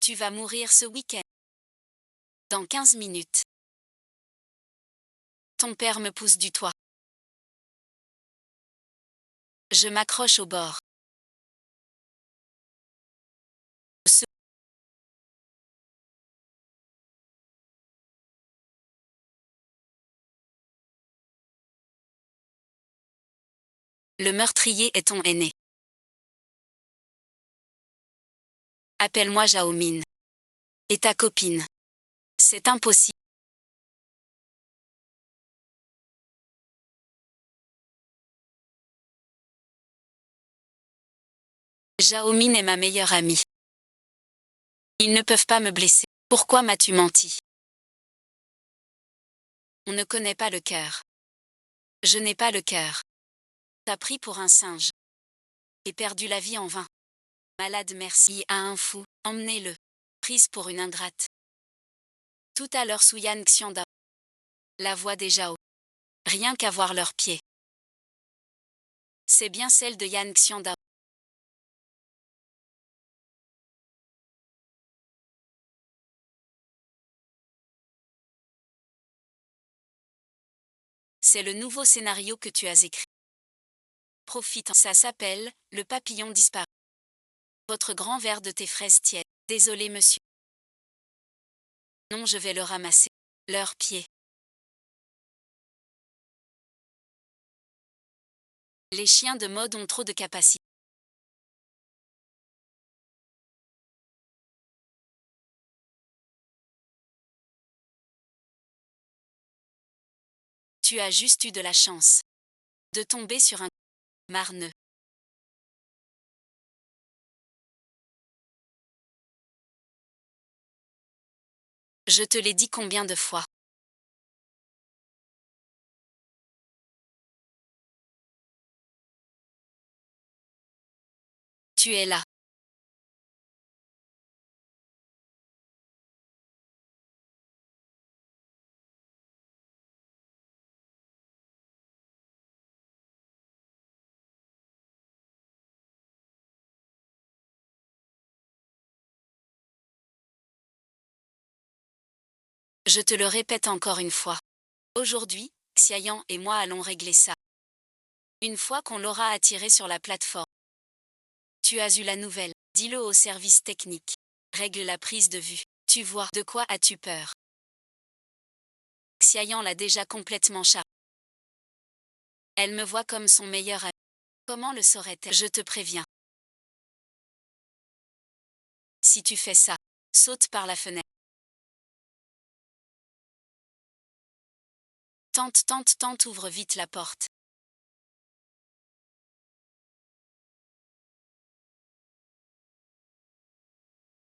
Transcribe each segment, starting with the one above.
Tu vas mourir ce week-end. Dans 15 minutes. Ton père me pousse du toit. Je m'accroche au bord. Le meurtrier est ton aîné. Appelle-moi Yao Ming. Et ta copine. C'est impossible. Yao Ming est ma meilleure amie. Ils ne peuvent pas me blesser. Pourquoi m'as-tu menti? On ne connaît pas le cœur. Je n'ai pas le cœur. T'as pris pour un singe. Et perdu la vie en vain. Malade merci à un fou, emmenez-le. Prise pour une ingrate. Tout à l'heure sous Yan Xianda. La voix des Zhao. Rien qu'à voir leurs pieds. C'est bien celle de Yan Xianda. C'est le nouveau scénario que tu as écrit. Profite. Ça s'appelle « Le papillon disparu ». Votre grand verre de thé fraise tiède. Désolé monsieur. Non, je vais le ramasser. Leurs pieds. Les chiens de mode ont trop de capacité. Tu as juste eu de la chance. De tomber sur un marneux. Je te l'ai dit combien de fois. Tu es là. Je te le répète encore une fois. Aujourd'hui, Xiayan et moi allons régler ça. Une fois qu'on l'aura attiré sur la plateforme. Tu as eu la nouvelle. Dis-le au service technique. Règle la prise de vue. Tu vois, de quoi as-tu peur? Xiayan l'a déjà complètement chargé. Elle me voit comme son meilleur ami. Comment le saurait-elle? Je te préviens. Si tu fais ça, saute par la fenêtre. Tente, ouvre vite la porte.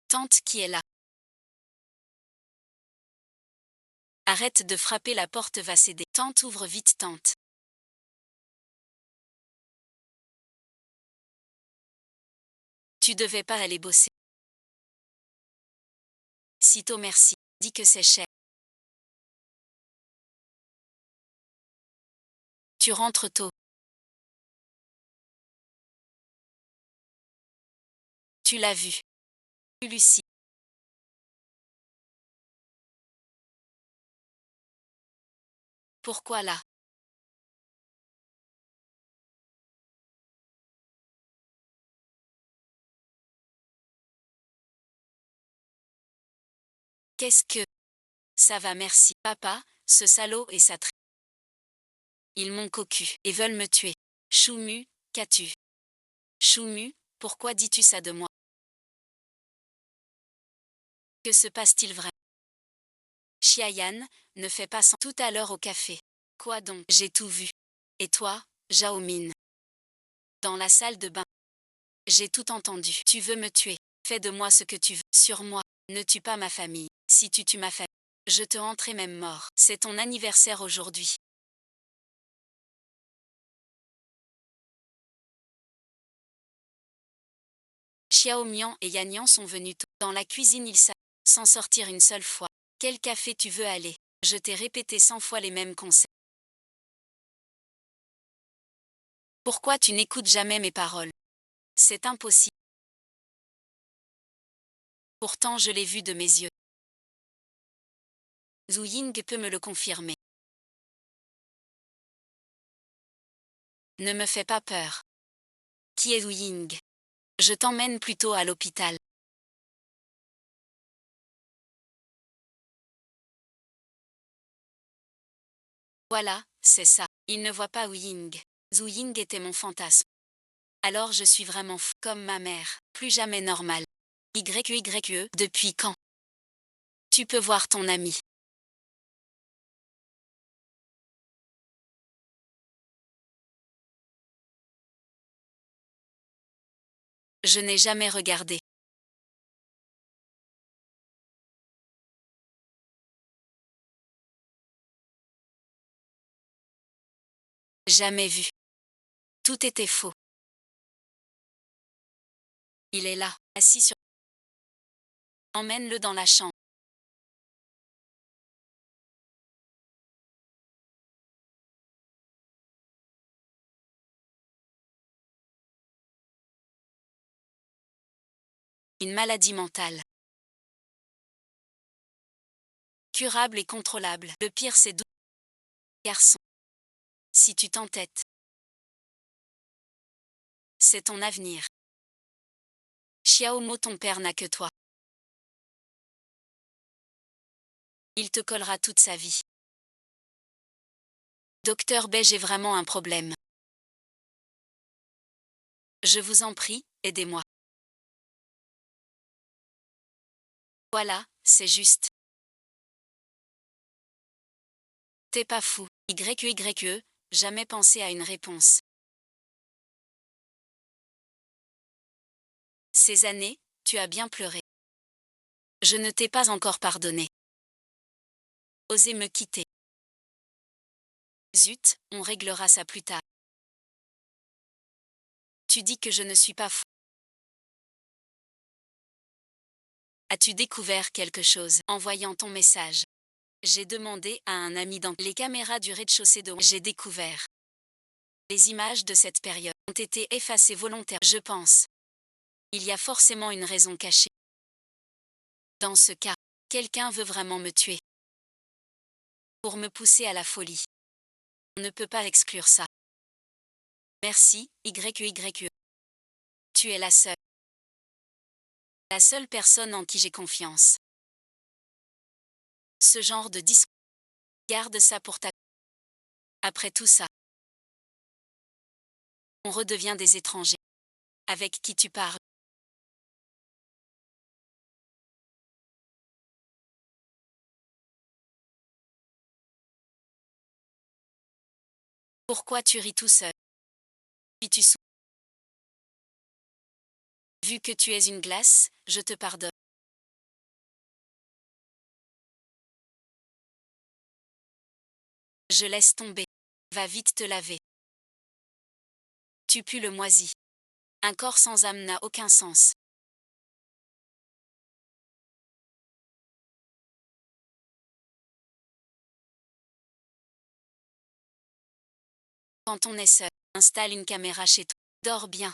Tante qui est là. Arrête de frapper, la porte va céder. Tante, ouvre vite, tante. Tu devais pas aller bosser. Sitôt merci. Dis que c'est cher. Tu rentres tôt. Tu l'as vu. Lucie. Pourquoi là? Qu'est-ce que... Ça va merci. Papa, ce salaud et sa Ils m'ont cocu et veulent me tuer. Choumu, qu'as-tu? Choumu, pourquoi dis-tu ça de moi? Que se passe-t-il vraiment? Xiayan, ne fais pas sans tout à l'heure au café. Quoi donc? J'ai tout vu. Et toi, Yao Ming? Dans la salle de bain. J'ai tout entendu. Tu veux me tuer. Fais de moi ce que tu veux. Sur moi. Ne tue pas ma famille. Si tu tues ma famille, je te rentrerai même mort. C'est ton anniversaire aujourd'hui. Xiao Mian et Yanyan sont venus tôt. Dans la cuisine ils savent sans sortir une seule fois. Quel café tu veux aller? Je t'ai répété 100 fois les mêmes conseils. Pourquoi tu n'écoutes jamais mes paroles? C'est impossible. Pourtant je l'ai vu de mes yeux. Zhu Ying peut me le confirmer. Ne me fais pas peur. Qui est Zhu Ying? Je t'emmène plutôt à l'hôpital. Voilà, c'est ça. Il ne voit pas Wu Ying. Zhu Ying était mon fantasme. Alors je suis vraiment fou, comme ma mère. Plus jamais normal. YE, depuis quand? Tu peux voir ton ami. Je n'ai jamais regardé. Jamais vu. Tout était faux. Il est là, assis sur... Emmène-le dans la chambre. Une maladie mentale. Curable et contrôlable. Le pire c'est garçon. Si tu t'entêtes. C'est ton avenir. Xiaomo, ton père n'a que toi. Il te collera toute sa vie. Docteur Beige est vraiment un problème. Je vous en prie, aidez-moi. Voilà, c'est juste. T'es pas fou. YE, jamais pensé à une réponse. Ces années, tu as bien pleuré. Je ne t'ai pas encore pardonné. Osez me quitter. Zut, on réglera ça plus tard. Tu dis que je ne suis pas fou. As-tu découvert quelque chose en voyant ton message? J'ai demandé à un ami dans les caméras du rez-de-chaussée de... J'ai découvert. Les images de cette période ont été effacées volontairement, je pense. Il y a forcément une raison cachée. Dans ce cas, quelqu'un veut vraiment me tuer. Pour me pousser à la folie. On ne peut pas exclure ça. Merci, YE. Tu es la seule. La seule personne en qui j'ai confiance. Ce genre de discours. Garde ça pour ta... Après tout ça. On redevient des étrangers. Avec qui tu parles? Pourquoi tu ris tout seul? Puis tu souris. Vu que tu es une glace, je te pardonne. Je laisse tomber. Va vite te laver. Tu pues le moisi. Un corps sans âme n'a aucun sens. Quand on est seul, installe une caméra chez toi. Dors bien.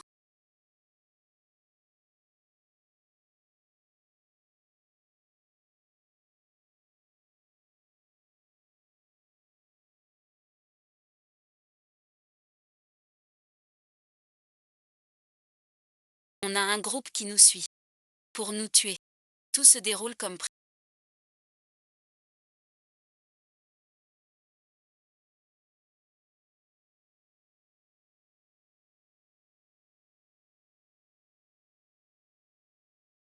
On a un groupe qui nous suit. Pour nous tuer. Tout se déroule comme prévu.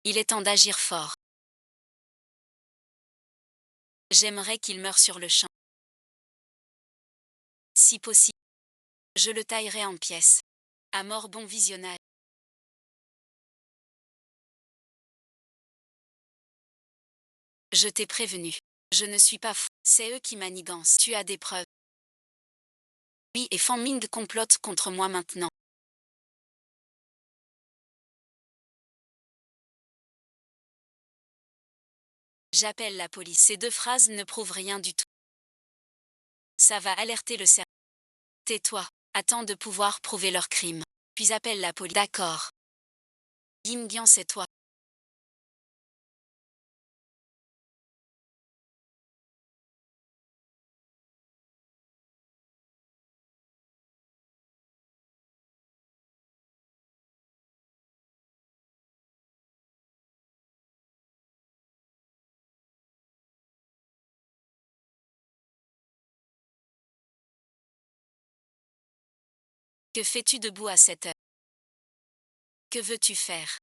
Il est temps d'agir fort. J'aimerais qu'il meure sur le champ. Si possible. Je le taillerai en pièces. À mort, bon visionnage. Je t'ai prévenu. Je ne suis pas fou. C'est eux qui manigancent. Tu as des preuves. Oui, et Fan Ming complote contre moi maintenant. J'appelle la police. Ces deux phrases ne prouvent rien du tout. Ça va alerter le cerveau. Tais-toi. Attends de pouvoir prouver leur crime. Puis appelle la police. D'accord. Yin Yang, c'est toi. Que fais-tu debout à cette heure? Que veux-tu faire?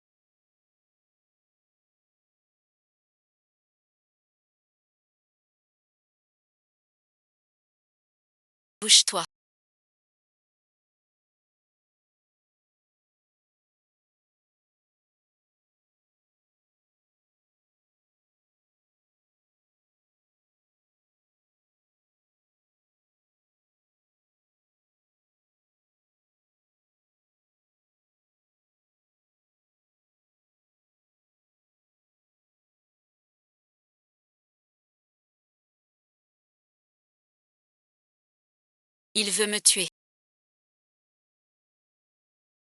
Bouge-toi. Il veut me tuer.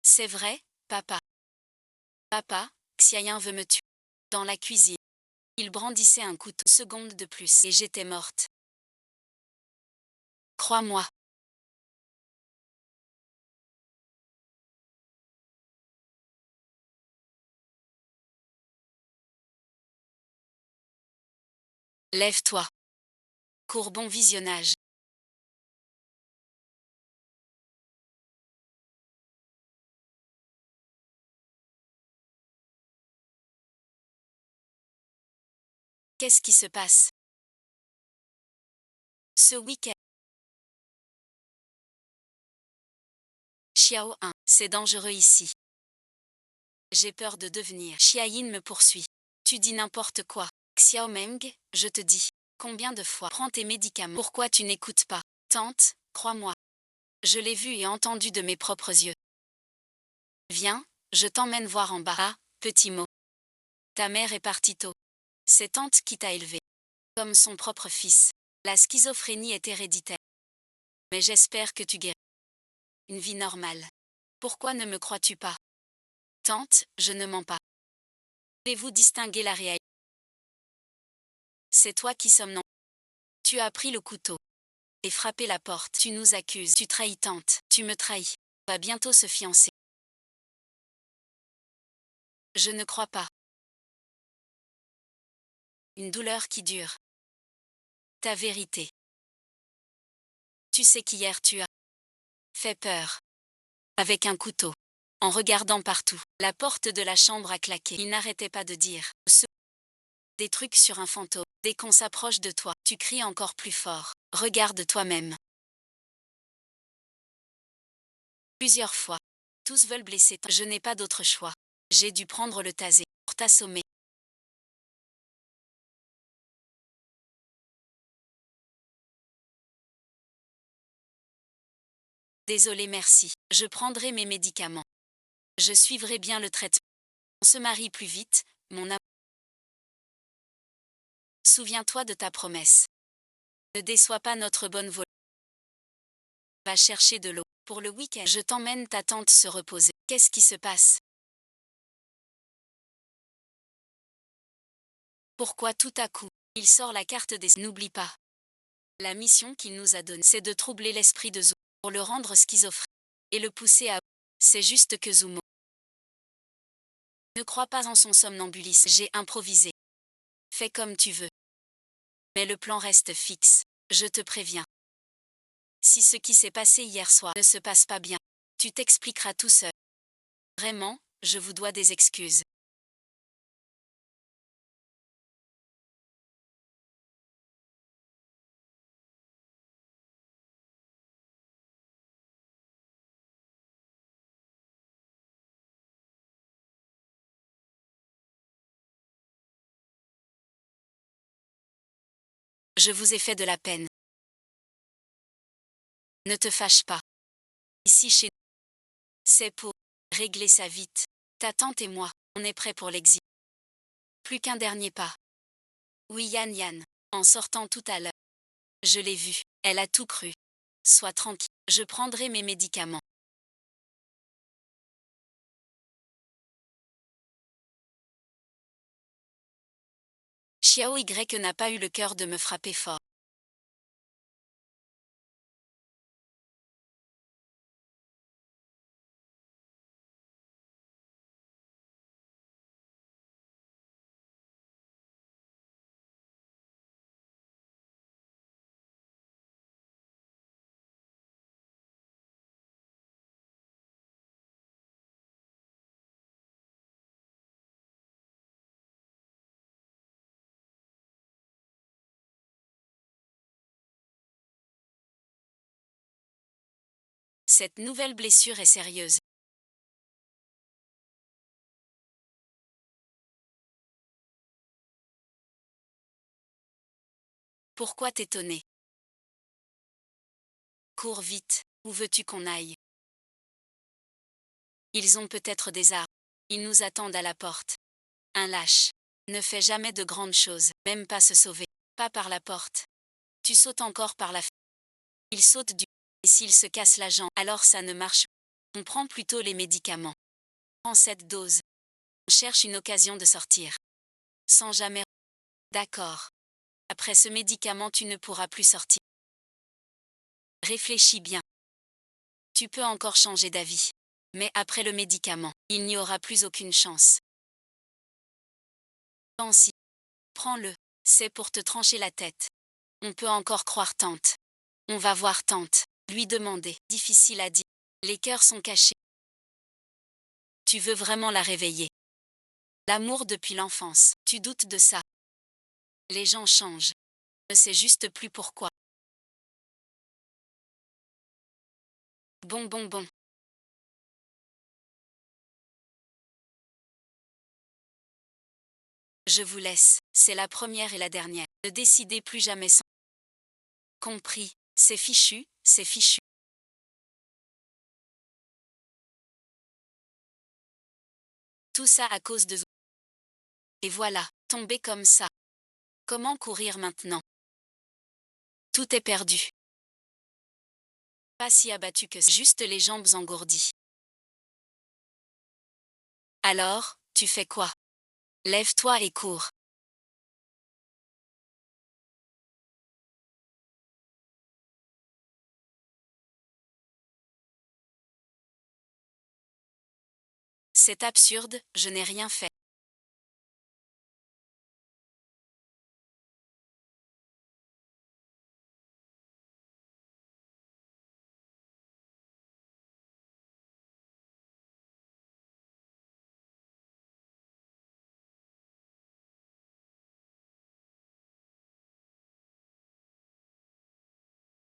C'est vrai, papa. Papa, Xiayan veut me tuer. Dans la cuisine. Il brandissait un couteau. Une seconde de plus et j'étais morte. Crois-moi. Lève-toi. Cours, bon visionnage. Qu'est-ce qui se passe? Ce week-end. Xiao 1. C'est dangereux ici. J'ai peur de devenir. Xiayin me poursuit. Tu dis n'importe quoi. Xiao Meng, je te dis. Combien de fois? Prends tes médicaments. Pourquoi tu n'écoutes pas? Tante, crois-moi. Je l'ai vu et entendu de mes propres yeux. Viens, je t'emmène voir en bas. Ah, petit mot. Ta mère est partie tôt. C'est tante qui t'a élevé. Comme son propre fils. La schizophrénie est héréditaire. Mais j'espère que tu guéris. Une vie normale. Pourquoi ne me crois-tu pas? Tante, je ne mens pas. Pouvez-vous distinguer la réalité? C'est toi qui sommes non. Tu as pris le couteau. Et frappé la porte. Tu nous accuses. Tu trahis tante. Tu me trahis. On va bientôt se fiancer. Je ne crois pas. Une douleur qui dure. Ta vérité. Tu sais qu'hier tu as fait peur. Avec un couteau. En regardant partout. La porte de la chambre a claqué. Il n'arrêtait pas de dire. Des trucs sur un fantôme. Dès qu'on s'approche de toi, tu cries encore plus fort. Regarde toi-même. Plusieurs fois. Tous veulent blesser. Je n'ai pas d'autre choix. J'ai dû prendre le tasé pour t'assommer. Désolé, merci. Je prendrai mes médicaments. Je suivrai bien le traitement. On se marie plus vite, mon amour. Souviens-toi de ta promesse. Ne déçois pas notre bonne volonté. Va chercher de l'eau. Pour le week-end, je t'emmène ta tante se reposer. Qu'est-ce qui se passe? Pourquoi tout à coup? Il sort la carte des... N'oublie pas. La mission qu'il nous a donnée, c'est de troubler l'esprit de Zumo, pour le rendre schizophrène, et le pousser à... C'est juste que Zumo ne croit pas en son somnambulisme. J'ai improvisé. Fais comme tu veux. Mais le plan reste fixe. Je te préviens. Si ce qui s'est passé hier soir ne se passe pas bien, tu t'expliqueras tout seul. Vraiment, je vous dois des excuses. Je vous ai fait de la peine. Ne te fâche pas. Ici chez nous, c'est pour régler ça vite. Ta tante et moi, on est prêts pour l'exil. Plus qu'un dernier pas. Oui, Yan Yan. En sortant tout à l'heure. Je l'ai vue. Elle a tout cru. Sois tranquille. Je prendrai mes médicaments. Xiao Y n'a pas eu le cœur de me frapper fort. Cette nouvelle blessure est sérieuse. Pourquoi t'étonner? Cours vite, où veux-tu qu'on aille? Ils ont peut-être des armes. Ils nous attendent à la porte. Un lâche ne fait jamais de grandes choses, même pas se sauver. Pas par la porte. Tu sautes encore par la fenêtre. Il saute du... Et s'il se casse la jambe, alors ça ne marche pas. On prend plutôt les médicaments. Prends cette dose. On cherche une occasion de sortir. Sans jamais... D'accord. Après ce médicament tu ne pourras plus sortir. Réfléchis bien. Tu peux encore changer d'avis. Mais après le médicament, il n'y aura plus aucune chance. Pense-y. Prends-le. C'est pour te trancher la tête. On peut encore croire tante. On va voir tante. Lui demander. Difficile à dire. Les cœurs sont cachés. Tu veux vraiment la réveiller. L'amour depuis l'enfance. Tu doutes de ça. Les gens changent. Je ne sais juste plus pourquoi. Bon. Je vous laisse. C'est la première et la dernière. Ne décidez plus jamais sans. Compris. C'est fichu, c'est fichu. Tout ça à cause de... Et voilà, tomber comme ça. Comment courir maintenant? Tout est perdu. Pas si abattu que ça, juste les jambes engourdies. Alors, tu fais quoi? Lève-toi et cours. C'est absurde, je n'ai rien fait.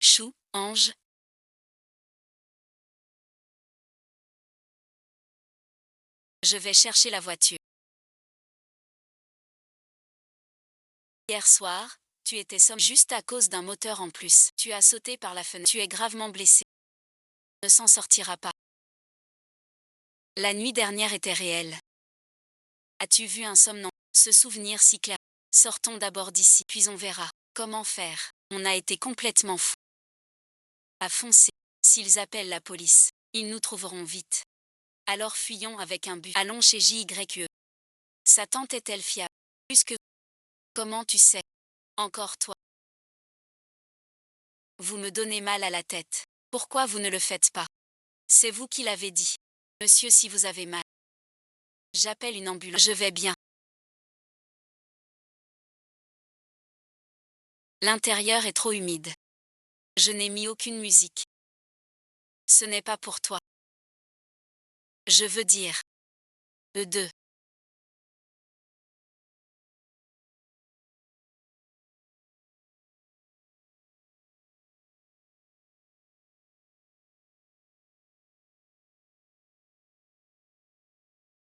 Chou, ange. Je vais chercher la voiture. Hier soir, tu étais somme juste à cause d'un moteur en plus. Tu as sauté par la fenêtre. Tu es gravement blessé. Ne s'en sortira pas. La nuit dernière était réelle. As-tu vu un somnambule? Ce souvenir si clair. Sortons d'abord d'ici, puis on verra. Comment faire? On a été complètement fous. À foncer. S'ils appellent la police, ils nous trouveront vite. Alors fuyons avec un but. Allons chez JYE. Sa tante est-elle fiable? Plus que... Comment tu sais? Encore toi. Vous me donnez mal à la tête. Pourquoi vous ne le faites pas? C'est vous qui l'avez dit. Monsieur, si vous avez mal. J'appelle une ambulance. Je vais bien. L'intérieur est trop humide. Je n'ai mis aucune musique. Ce n'est pas pour toi. Je veux dire. Eux deux.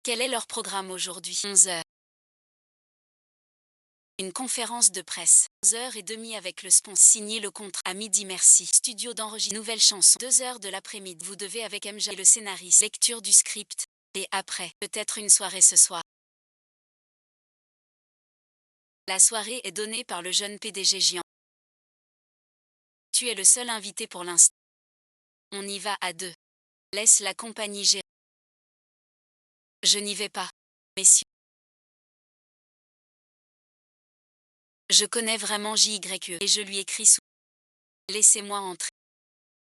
Quel est leur programme aujourd'hui? 11 heures. Une conférence de presse. 11h30 avec le sponsor. Signer le contrat. À midi merci. Studio d'enregistrement. Nouvelle chanson. 2 heures de l'après-midi. Vous devez avec MJ et le scénariste. Lecture du script. Et après, peut-être une soirée ce soir. La soirée est donnée par le jeune PDG Gian. Tu es le seul invité pour l'instant. On y va à deux. Laisse la compagnie gérer. Je n'y vais pas, messieurs. Je connais vraiment JYE et je lui écris sous. Laissez-moi entrer.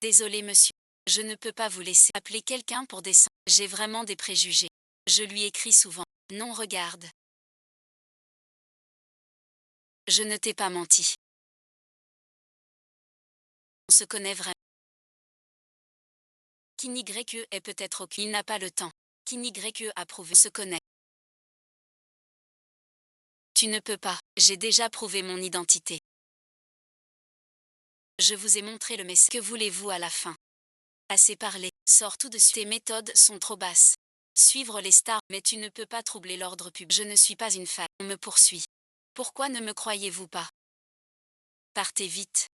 Désolé monsieur. Je ne peux pas vous laisser appeler quelqu'un pour descendre. J'ai vraiment des préjugés. Je lui écris souvent. Non, regarde. Je ne t'ai pas menti. On se connaît vraiment. KinyYE est peut-être ok. Il n'a pas le temps. KinyYE approuve. On se connaît. Tu ne peux pas. J'ai déjà prouvé mon identité. Je vous ai montré le message. Que voulez-vous à la fin? Assez parlé, sors tout de suite. Tes méthodes sont trop basses. Suivre les stars, mais tu ne peux pas troubler l'ordre public. Je ne suis pas une fan. On me poursuit. Pourquoi ne me croyez-vous pas? Partez vite.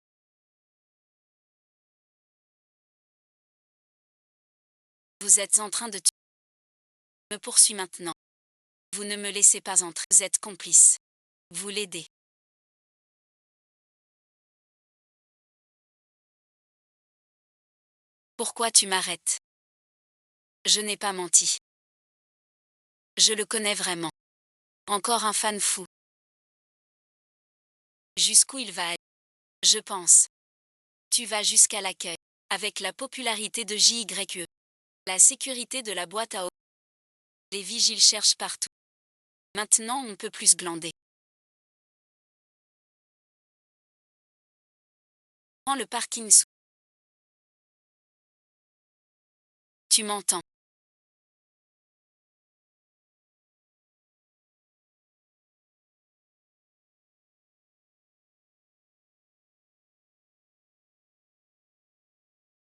Vous êtes en train de me poursuivre maintenant. Vous ne me laissez pas entrer. Vous êtes complice. Vous l'aidez. Pourquoi tu m'arrêtes? Je n'ai pas menti. Je le connais vraiment. Encore un fan fou. Jusqu'où il va aller? Je pense. Tu vas jusqu'à l'accueil. Avec la popularité de JYE. La sécurité de la boîte à eau. Les vigiles cherchent partout. Maintenant on peut plus glander. Prends le parking sous. Tu m'entends?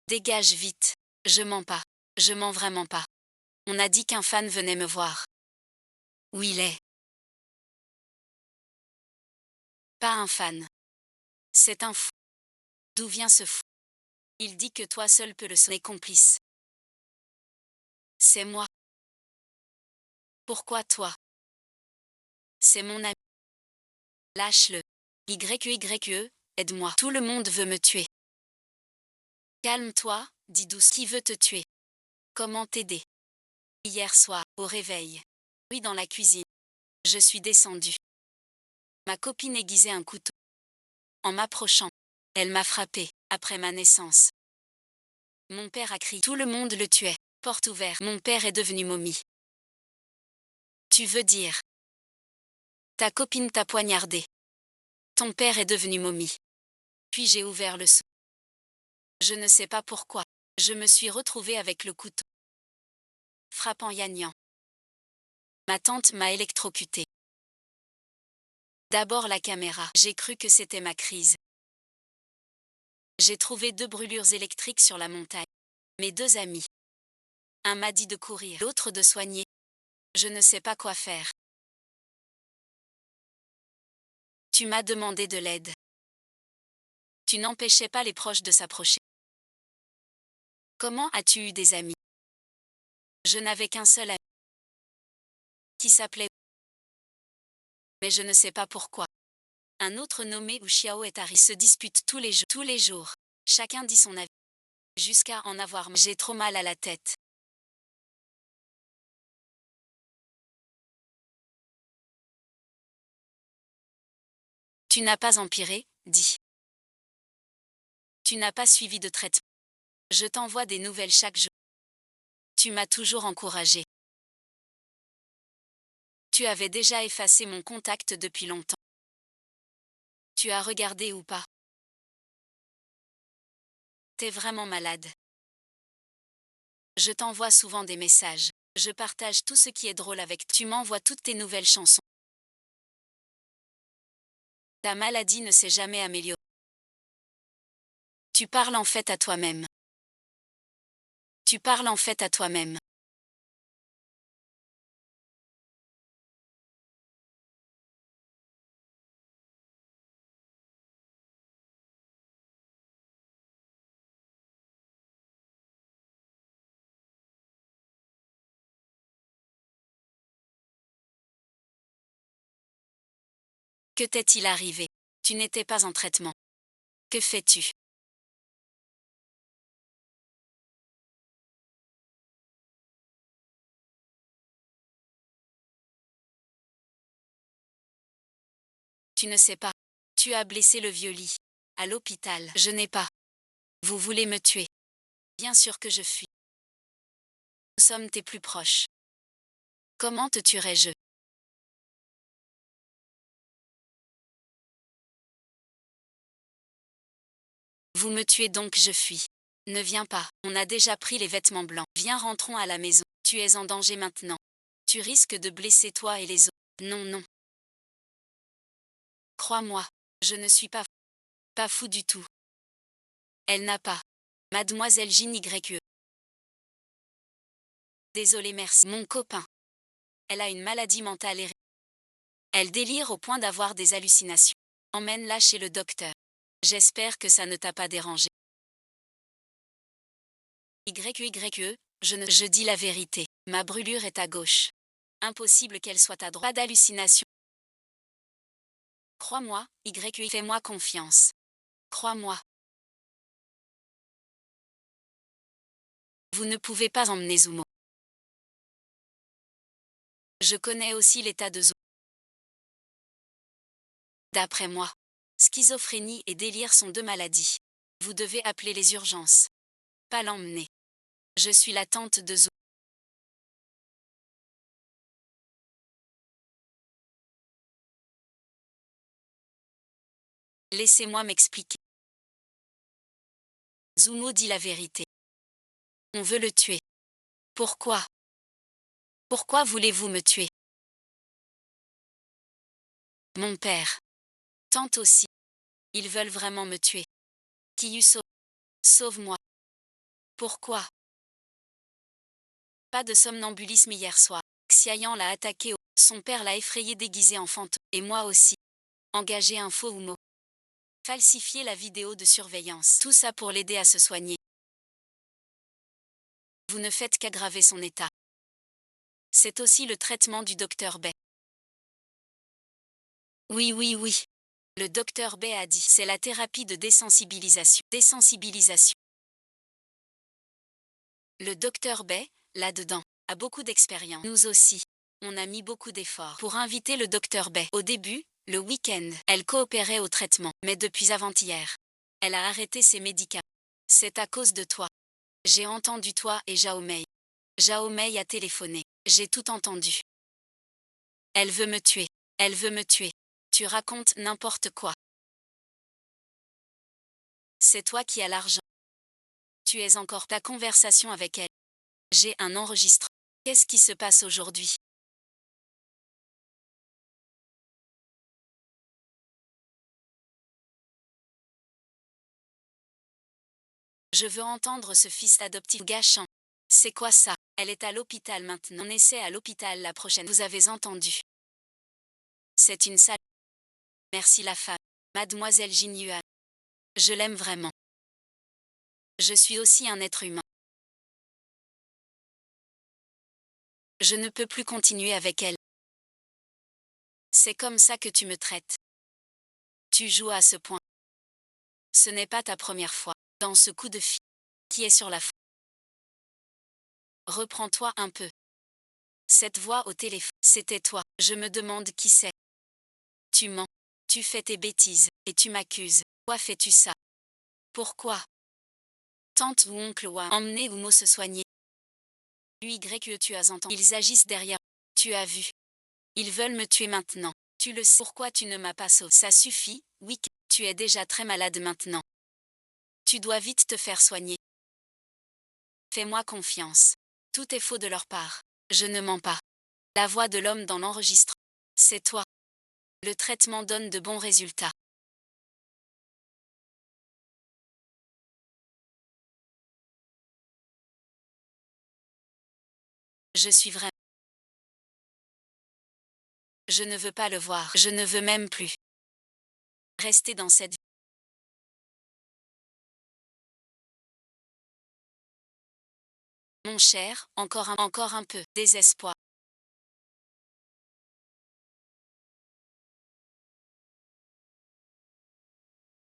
Dégage vite. Je mens pas. Je mens vraiment pas. On a dit qu'un fan venait me voir. Où il est? Pas un fan. C'est un fou. D'où vient ce fou? Il dit que toi seul peux le sauver. Complice. C'est moi. Pourquoi toi? C'est mon ami. Lâche-le. YE, aide-moi. Tout le monde veut me tuer. Calme-toi, dis douce. Qui veut te tuer? Comment t'aider? Hier soir, au réveil. Oui, dans la cuisine. Je suis descendue. Ma copine aiguisait un couteau. En m'approchant, elle m'a frappé, après ma naissance. Mon père a crié. Tout le monde le tuait. Porte ouverte. Mon père est devenu momie. Tu veux dire? Ta copine t'a poignardé. Ton père est devenu momie. Puis j'ai ouvert le seau. Je ne sais pas pourquoi. Je me suis retrouvée avec le couteau. Frappant Yann. Ma tante m'a électrocutée. D'abord la caméra. J'ai cru que c'était ma crise. J'ai trouvé 2 brûlures électriques sur la montagne. Mes 2 amis. Un m'a dit de courir, l'autre de soigner. Je ne sais pas quoi faire. Tu m'as demandé de l'aide. Tu n'empêchais pas les proches de s'approcher. Comment as-tu eu des amis? Je n'avais qu'un seul ami. Qui s'appelait. Mais je ne sais pas pourquoi. Un autre nommé Xiao est arrivé. Se dispute tous les jours. Tous les jours. Chacun dit son avis. Jusqu'à en avoir. J'ai trop mal à la tête. Tu n'as pas empiré, dis. Tu n'as pas suivi de traitement. Je t'envoie des nouvelles chaque jour. Tu m'as toujours encouragé. Tu avais déjà effacé mon contact depuis longtemps. Tu as regardé ou pas? T'es vraiment malade. Je t'envoie souvent des messages. Je partage tout ce qui est drôle avec toi. Tu m'envoies toutes tes nouvelles chansons. Ta maladie ne s'est jamais améliorée. Tu parles en fait à toi-même. Tu parles en fait à toi-même. Que t'est-il arrivé? Tu n'étais pas en traitement. Que fais-tu? Tu ne sais pas. Tu as blessé le vieux lit. À l'hôpital. Je n'ai pas. Vous voulez me tuer. Bien sûr que je fuis. Nous sommes tes plus proches. Comment te tuerais-je? Vous me tuez donc je fuis. Ne viens pas, on a déjà pris les vêtements blancs. Viens rentrons à la maison. Tu es en danger maintenant. Tu risques de blesser toi et les autres. Non, non. Crois-moi, je ne suis pas fou du tout. Elle n'a pas Mademoiselle JYE. Désolé, merci. Mon copain. Elle a une maladie mentale et elle délire au point d'avoir des hallucinations. Emmène-la chez le docteur. J'espère que ça ne t'a pas dérangé. Je dis la vérité. Ma brûlure est à gauche. Impossible qu'elle soit à droite. Pas d'hallucination. Crois-moi, fais-moi confiance. Crois-moi. Vous ne pouvez pas emmener Zumo. Je connais aussi l'état de Zumo. D'après moi, schizophrénie et délire sont deux maladies. Vous devez appeler les urgences. Pas l'emmener. Je suis la tante de Zumo. Laissez-moi m'expliquer. Zumo dit la vérité. On veut le tuer. Pourquoi? Pourquoi voulez-vous me tuer? Mon père. Tante aussi. Ils veulent vraiment me tuer. Kyuso. Sauve-moi. Pourquoi? Pas de somnambulisme hier soir. Xiayan l'a attaqué. Son père l'a effrayé déguisé en fantôme. Et moi aussi. Engager un faux Umo. Falsifier la vidéo de surveillance. Tout ça pour l'aider à se soigner. Vous ne faites qu'aggraver son état. C'est aussi le traitement du docteur Bay. Oui. Le docteur Bay a dit. C'est la thérapie de désensibilisation. Le docteur Bay, là-dedans, a beaucoup d'expérience. Nous aussi. On a mis beaucoup d'efforts pour inviter le docteur Bay. Au début, le week-end, elle coopérait au traitement. Mais depuis avant-hier, elle a arrêté ses médicaments. C'est à cause de toi. J'ai entendu toi et Zhao Mei. Zhao Mei a téléphoné. J'ai tout entendu. Elle veut me tuer. Elle veut me tuer. Tu racontes n'importe quoi. C'est toi qui as l'argent. Tu es encore ta conversation avec elle. J'ai un enregistrement. Qu'est-ce qui se passe aujourd'hui? Je veux entendre ce fils adoptif gâchant. C'est quoi ça? Elle est à l'hôpital maintenant. On essaie à l'hôpital la prochaine. Vous avez entendu? C'est une sale. Merci la femme. Mademoiselle Jin Yuan. Je l'aime vraiment. Je suis aussi un être humain. Je ne peux plus continuer avec elle. C'est comme ça que tu me traites. Tu joues à ce point. Ce n'est pas ta première fois. Dans ce coup de fille. Qui est sur la faute. Reprends-toi un peu. Cette voix au téléphone, c'était toi. Je me demande qui c'est. Tu mens. Tu fais tes bêtises, et tu m'accuses. Pourquoi fais-tu ça? Pourquoi? Tante ou oncle Wa emmener Umo se soigner. Que tu as entendu. Ils agissent derrière. Tu as vu. Ils veulent me tuer maintenant. Tu le sais. Pourquoi tu ne m'as pas sauvé? Ça suffit, oui. Tu es déjà très malade maintenant. Tu dois vite te faire soigner. Fais-moi confiance. Tout est faux de leur part. Je ne mens pas. La voix de l'homme dans l'enregistrement. C'est toi. Le traitement donne de bons résultats. Je suis vrai. Je ne veux pas le voir. Je ne veux même plus rester dans cette vie. Mon cher, encore un peu. Désespoir.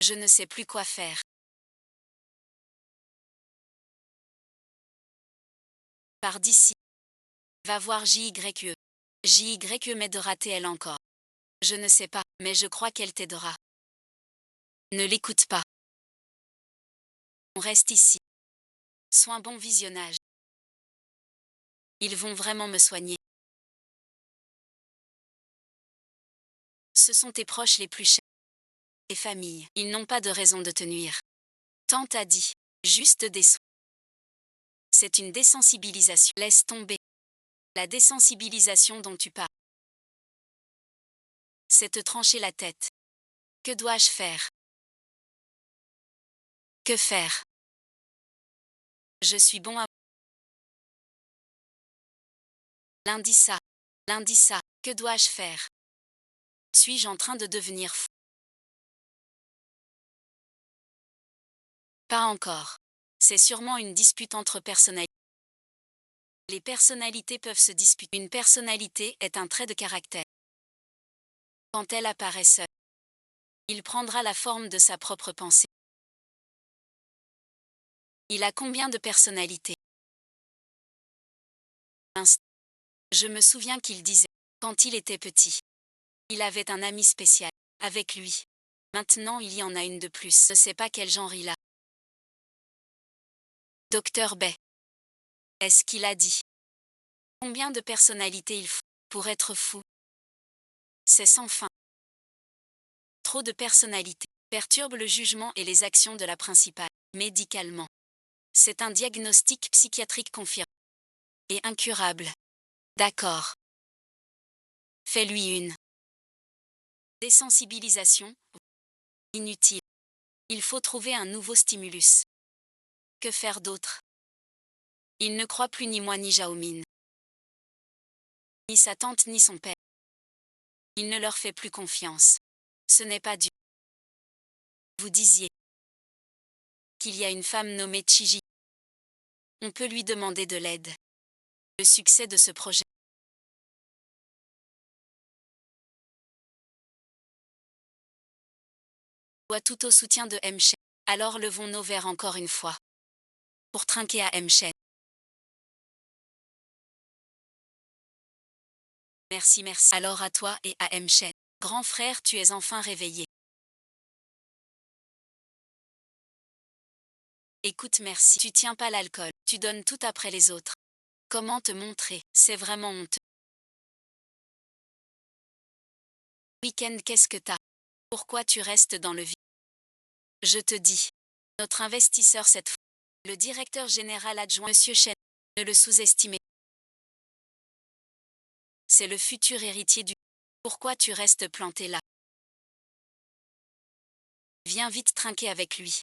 Je ne sais plus quoi faire. Pars d'ici. Va voir JYE. JYE m'aidera-t-elle elle encore? Je ne sais pas, mais je crois qu'elle t'aidera. Ne l'écoute pas. On reste ici. Sois un bon visionnage. Ils vont vraiment me soigner. Ce sont tes proches les plus chers. Tes familles. Ils n'ont pas de raison de te nuire. Tante a dit. Juste des soins. C'est une désensibilisation. Laisse tomber. La désensibilisation dont tu parles. C'est te trancher la tête. Que dois-je faire? Que faire? Je suis bon à... Lundi ça. Lundi ça. Que dois-je faire? Suis-je en train de devenir fou? Pas encore. C'est sûrement une dispute entre personnalités. Les personnalités peuvent se disputer. Une personnalité est un trait de caractère. Quand elle apparaît seule, il prendra la forme de sa propre pensée. Il a combien de personnalités? Je me souviens qu'il disait, quand il était petit, il avait un ami spécial avec lui. Maintenant il y en a une de plus. Je ne sais pas quel genre il a. Docteur Bay. Est-ce qu'il a dit? Combien de personnalités il faut pour être fou? C'est sans fin. Trop de personnalités perturbent le jugement et les actions de la principale, médicalement. C'est un diagnostic psychiatrique confirmé. Et incurable. D'accord. Fais-lui une désensibilisation. Inutile. Il faut trouver un nouveau stimulus. Que faire d'autre? Il ne croit plus ni moi ni Xiaomin. Ni sa tante ni son père. Il ne leur fait plus confiance. Ce n'est pas du... Vous disiez qu'il y a une femme nommée Chiji. On peut lui demander de l'aide. Le succès de ce projet. Doit tout au soutien de M. Chen. Alors levons nos verres encore une fois. Pour trinquer à M. Chen. Merci, merci. Alors à toi et à M. Chen. Grand frère, tu es enfin réveillé. Écoute, merci. Tu tiens pas l'alcool. Tu donnes tout après les autres. Comment te montrer? C'est vraiment honteux. Week-end, qu'est-ce que t'as? Pourquoi tu restes dans le vide? Je te dis. Notre investisseur cette fois. Le directeur général adjoint Monsieur Chen. Ne le sous-estimez. C'est le futur héritier du... Pourquoi tu restes planté là? Viens vite trinquer avec lui.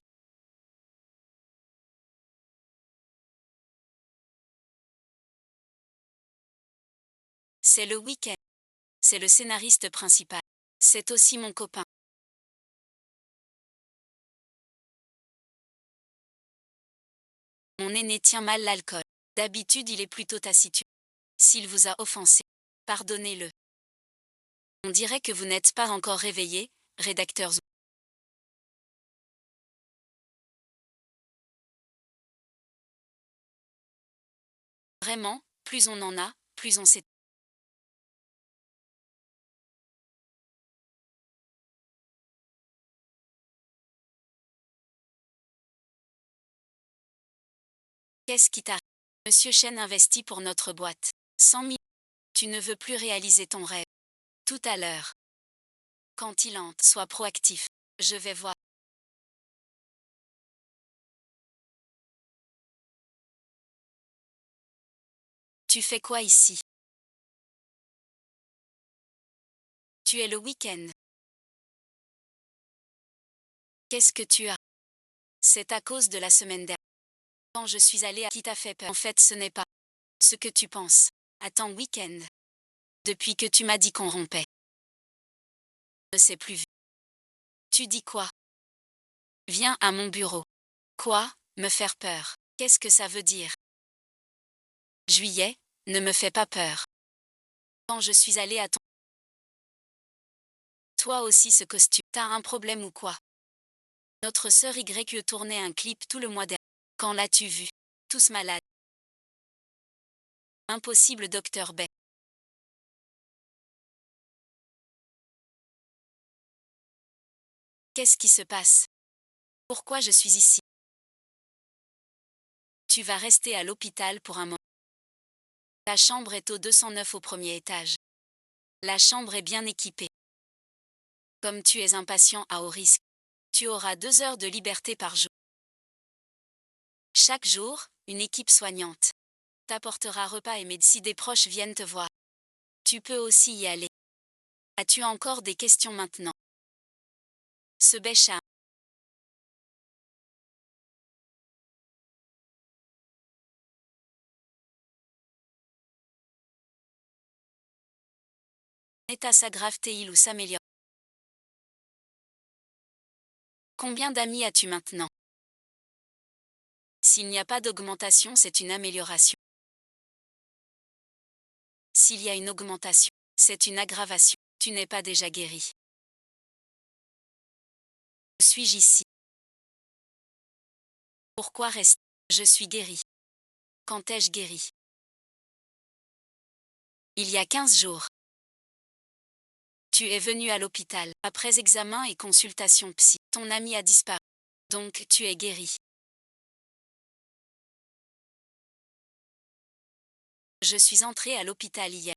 C'est le week-end. C'est le scénariste principal. C'est aussi mon copain. Mon aîné tient mal l'alcool. D'habitude il est plutôt taciturne. S'il vous a offensé, pardonnez-le. On dirait que vous n'êtes pas encore réveillé, rédacteur Zou. Vraiment, plus on en a, plus on sait. Qu'est-ce qui t'arrive? Monsieur Chen investit pour notre boîte. 100 000. Tu ne veux plus réaliser ton rêve. Tout à l'heure. Quand il entre, sois proactif. Je vais voir. Tu fais quoi ici? Tu es le week-end. Qu'est-ce que tu as? C'est à cause de la semaine dernière. Quand je suis allée à qui t'a fait peur. En fait, ce n'est pas ce que tu penses. Attends, week-end. Depuis que tu m'as dit qu'on rompait. Je ne sais plus vu. Tu dis quoi? Viens à mon bureau. Quoi? Me faire peur. Qu'est-ce que ça veut dire? Juillet, ne me fais pas peur. Quand je suis allée à ton... Toi aussi ce costume. T'as un problème ou quoi? Notre sœur YE tournait un clip tout le mois dernier. Quand l'as-tu vu? Tous malades. Impossible, docteur Bay. Qu'est-ce qui se passe? Pourquoi je suis ici? Tu vas rester à l'hôpital pour un moment. Ta chambre est au 209 au premier étage. La chambre est bien équipée. Comme tu es un patient à haut risque, tu auras 2 heures de liberté par jour. Chaque jour, une équipe soignante t'apportera repas et médecins si des proches viennent te voir. Tu peux aussi y aller. As-tu encore des questions maintenant? Ce bêcha. état s'aggrave-t-il ou s'améliore? Combien d'amis as-tu maintenant? S'il n'y a pas d'augmentation, c'est une amélioration. S'il y a une augmentation, c'est une aggravation. Tu n'es pas déjà guéri. Suis-je ici? Pourquoi rester? Je suis guéri. Quand ai-je guéri? Il y a 15 jours. Tu es venu à l'hôpital, après examen et consultation psy. Ton ami a disparu. Donc tu es guéri. Je suis entré à l'hôpital hier.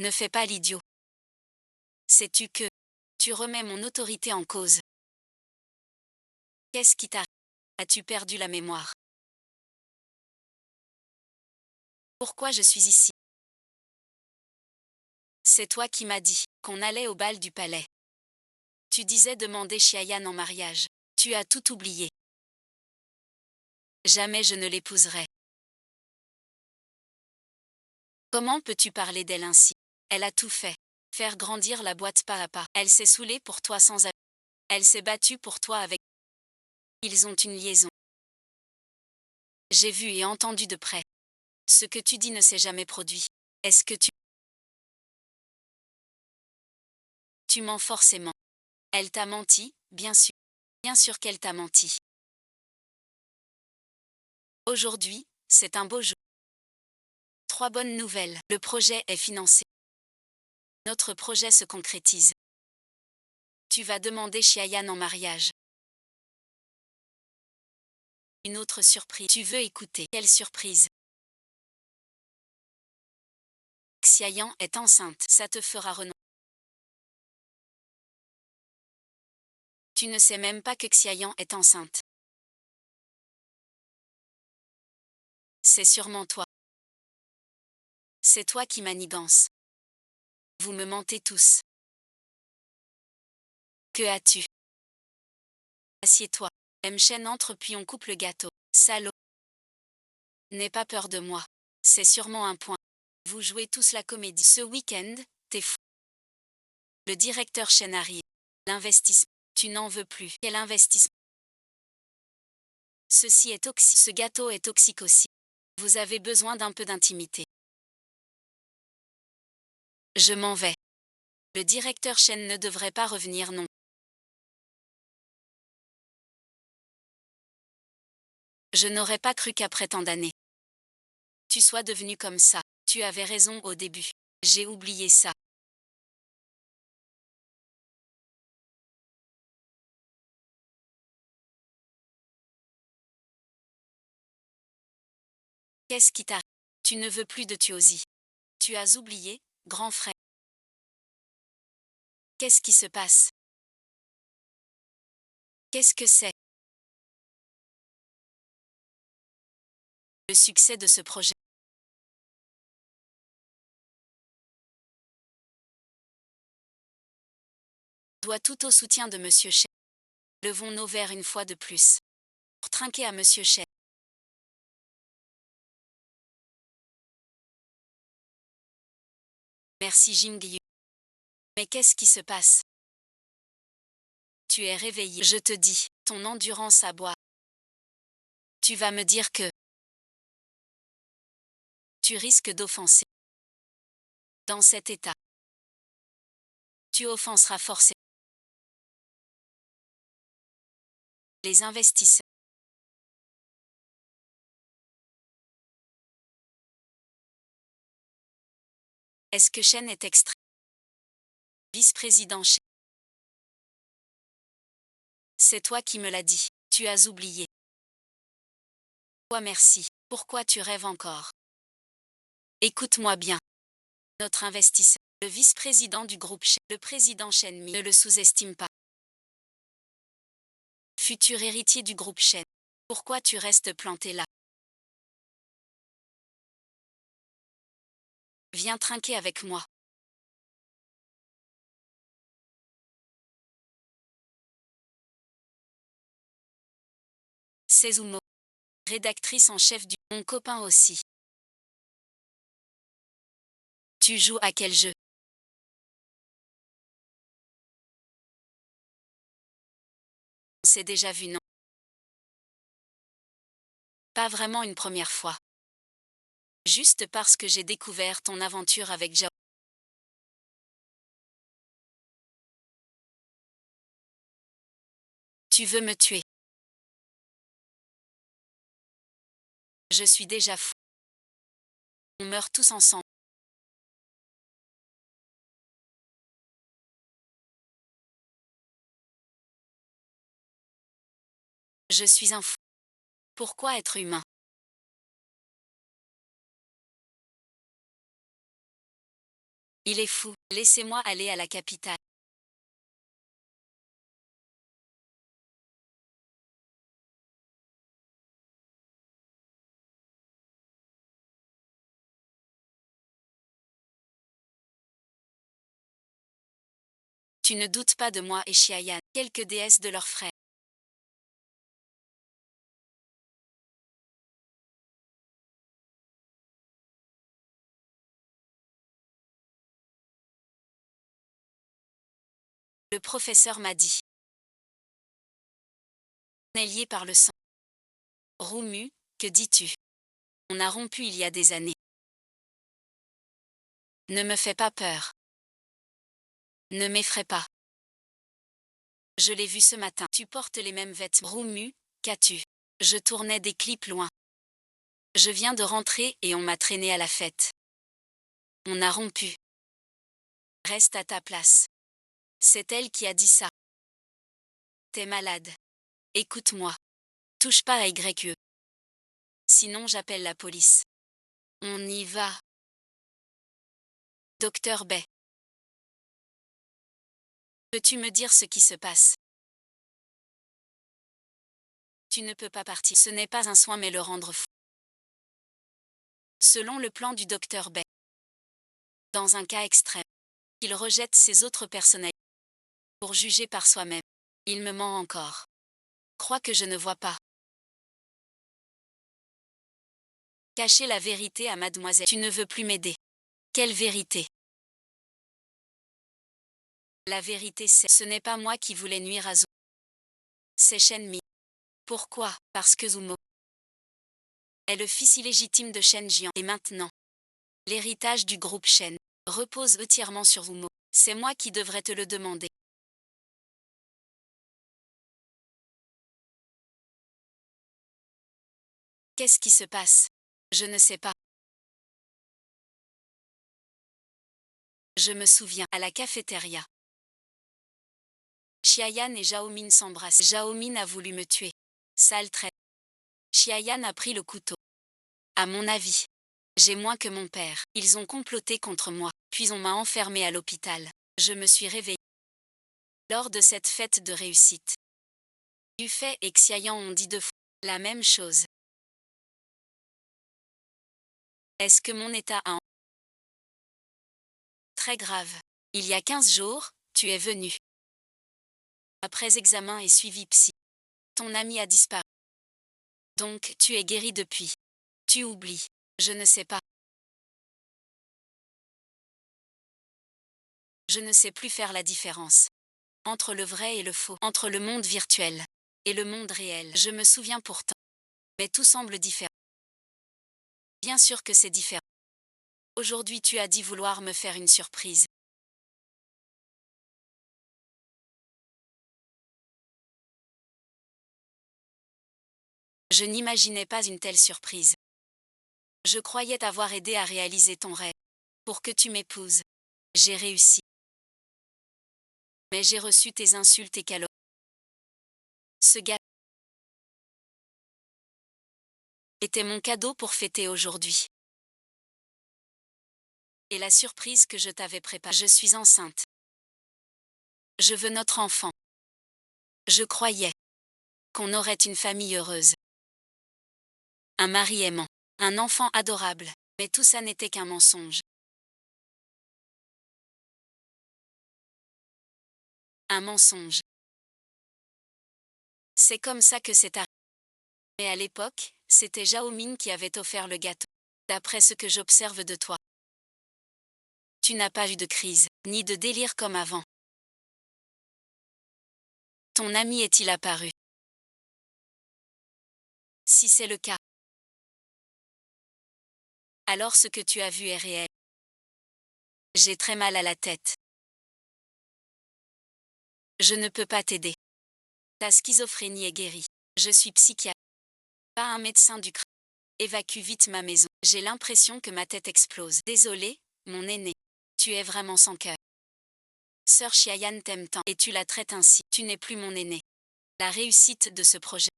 Ne fais pas l'idiot. Sais-tu que tu remets mon autorité en cause? Qu'est-ce qui t'arrive? As-tu perdu la mémoire? Pourquoi je suis ici? C'est toi qui m'as dit qu'on allait au bal du palais. Tu disais demander Chiayan en mariage. Tu as tout oublié. Jamais je ne l'épouserai. Comment peux-tu parler d'elle ainsi? Elle a tout fait. Faire grandir la boîte pas à pas. Elle s'est saoulée pour toi sans avis. Elle s'est battue pour toi avec. Ils ont une liaison. J'ai vu et entendu de près. Ce que tu dis ne s'est jamais produit. Est-ce que tu mens forcément? Elle t'a menti, bien sûr. Bien sûr qu'elle t'a menti. Aujourd'hui, c'est un beau jour. 3 bonnes nouvelles. Le projet est financé. Notre projet se concrétise. Tu vas demander Chiayan en mariage. Une autre surprise. Tu veux écouter? Quelle surprise? Xiayan est enceinte. Ça te fera renoncer. Tu ne sais même pas que Xiayan est enceinte. C'est sûrement toi. C'est toi qui manigance. Vous me mentez tous. Que as-tu? Assieds-toi. Mchen entre puis on coupe le gâteau. Salaud. N'aie pas peur de moi. C'est sûrement un point. Vous jouez tous la comédie. Ce week-end, t'es fou. Le directeur Chen arrive. L'investissement. Tu n'en veux plus. Quel investissement? Ceci est toxique. Ce gâteau est toxique aussi. Vous avez besoin d'un peu d'intimité. Je m'en vais. Le directeur Chen ne devrait pas revenir non. Je n'aurais pas cru qu'après tant d'années, tu sois devenu comme ça. Tu avais raison au début. J'ai oublié ça. Qu'est-ce qui t'arrive? Tu ne veux plus de Tuozi. Tu as oublié, grand frère. Qu'est-ce qui se passe? Qu'est-ce que c'est? Le succès de ce projet doit tout au soutien de Monsieur Chen. Levons nos verres une fois de plus. Pour trinquer à Monsieur Chen. Merci Jingyu. Mais qu'est-ce qui se passe? Tu es réveillé. Je te dis, ton endurance à boire. Tu vas me dire que tu risques d'offenser. Dans cet état, tu offenseras forcément les investisseurs. Est-ce que Chen est extrait? Vice-président Chen. C'est toi qui me l'as dit. Tu as oublié. Toi merci. Pourquoi tu rêves encore? Écoute-moi bien. Notre investisseur, le vice-président du groupe Chen, le président Chen Mi, ne le sous-estime pas. Futur héritier du groupe Chen. Pourquoi tu restes planté là? Viens trinquer avec moi. Sezumo. Rédactrice en chef du... Mon copain aussi. Tu joues à quel jeu? On s'est déjà vu, non? Pas vraiment une première fois. Juste parce que j'ai découvert ton aventure avec Jao. Tu veux me tuer. Je suis déjà fou. On meurt tous ensemble. Je suis un fou. Pourquoi être humain? Il est fou. Laissez-moi aller à la capitale. Tu ne doutes pas de moi et Xiayan, quelques déesses de leurs frères. Le professeur m'a dit. On est lié par le sang. Roumu, que dis-tu? On a rompu il y a des années. Ne me fais pas peur. Ne m'effraie pas. Je l'ai vu ce matin. Tu portes les mêmes vêtements. Roumu, qu'as-tu? Je tournais des clips loin. Je viens de rentrer et on m'a traîné à la fête. On a rompu. Reste à ta place. C'est elle qui a dit ça. T'es malade. Écoute-moi. Touche pas à YE. Sinon j'appelle la police. On y va. Docteur Bay. Peux-tu me dire ce qui se passe? Tu ne peux pas partir. Ce n'est pas un soin mais le rendre fou. Selon le plan du docteur Bay. Dans un cas extrême, il rejette ses autres personnalités. Pour juger par soi-même. Il me ment encore. Crois que je ne vois pas. Cacher la vérité à mademoiselle. Tu ne veux plus m'aider. Quelle vérité? La vérité c'est, ce n'est pas moi qui voulais nuire à Zumo. C'est Shenmi. Pourquoi? Parce que Zumo est le fils illégitime de Shen Jian. Et maintenant, l'héritage du groupe Shen repose entièrement sur Zumo. C'est moi qui devrais te le demander. Qu'est-ce qui se passe? Je ne sais pas. Je me souviens, à la cafétéria. Xiayan et Xiaomin s'embrassent. Xiaomin a voulu me tuer. Sale traite. Xiayan a pris le couteau. À mon avis, j'ai moins que mon père. Ils ont comploté contre moi, puis on m'a enfermé à l'hôpital. Je me suis réveillée. Lors de cette fête de réussite. Yufei et Xiayan ont dit deux fois la même chose. Est-ce que mon état a très grave? Il y a 15 jours, tu es venu. Après examen et suivi psy. Ton ami a disparu. Donc, tu es guéri depuis. Tu oublies. Je ne sais pas. Je ne sais plus faire la différence. Entre le vrai et le faux. Entre le monde virtuel et le monde réel. Je me souviens pourtant. Mais tout semble différent. Bien sûr que c'est différent. Aujourd'hui tu as dit vouloir me faire une surprise. Je n'imaginais pas une telle surprise. Je croyais t'avoir aidé à réaliser ton rêve. Pour que tu m'épouses. J'ai réussi. Mais j'ai reçu tes insultes et calomnies. Ce gars était mon cadeau pour fêter aujourd'hui. Et la surprise que je t'avais préparée. Je suis enceinte. Je veux notre enfant. Je croyais qu'on aurait une famille heureuse. Un mari aimant. Un enfant adorable. Mais tout ça n'était qu'un mensonge. Un mensonge. C'est comme ça que c'est arrivé. Mais à l'époque, c'était Xiaomin qui avait offert le gâteau. D'après ce que j'observe de toi. Tu n'as pas eu de crise, ni de délire comme avant. Ton ami est-il apparu? Si c'est le cas, alors ce que tu as vu est réel. J'ai très mal à la tête. Je ne peux pas t'aider. Ta schizophrénie est guérie. Je suis psychiatre. Pas un médecin du crâne. Évacue vite ma maison. J'ai l'impression que ma tête explose. Désolé, mon aîné. Tu es vraiment sans cœur. Sœur Chiayan t'aime tant et tu la traites ainsi. Tu n'es plus mon aîné. La réussite de ce projet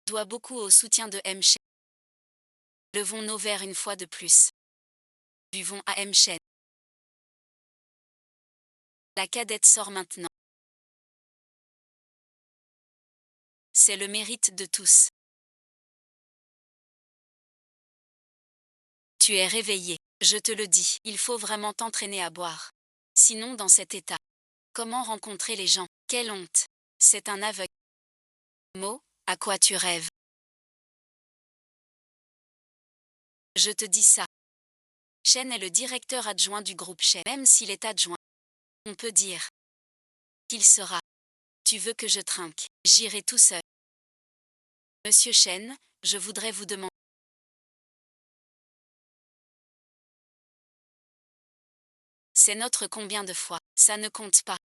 doit beaucoup au soutien de M. Chen. Levons nos verres une fois de plus. Buvons à M. Chen. La cadette sort maintenant. C'est le mérite de tous. Tu es réveillé, je te le dis, il faut vraiment t'entraîner à boire. Sinon dans cet état. Comment rencontrer les gens? Quelle honte. C'est un aveugle. Mo, à quoi tu rêves? Je te dis ça. Chen est le directeur adjoint du groupe Chen. Même s'il est adjoint, on peut dire qu'il sera. Tu veux que je trinque? J'irai tout seul. Monsieur Chen, je voudrais vous demander. C'est notre combien de fois? Ça ne compte pas.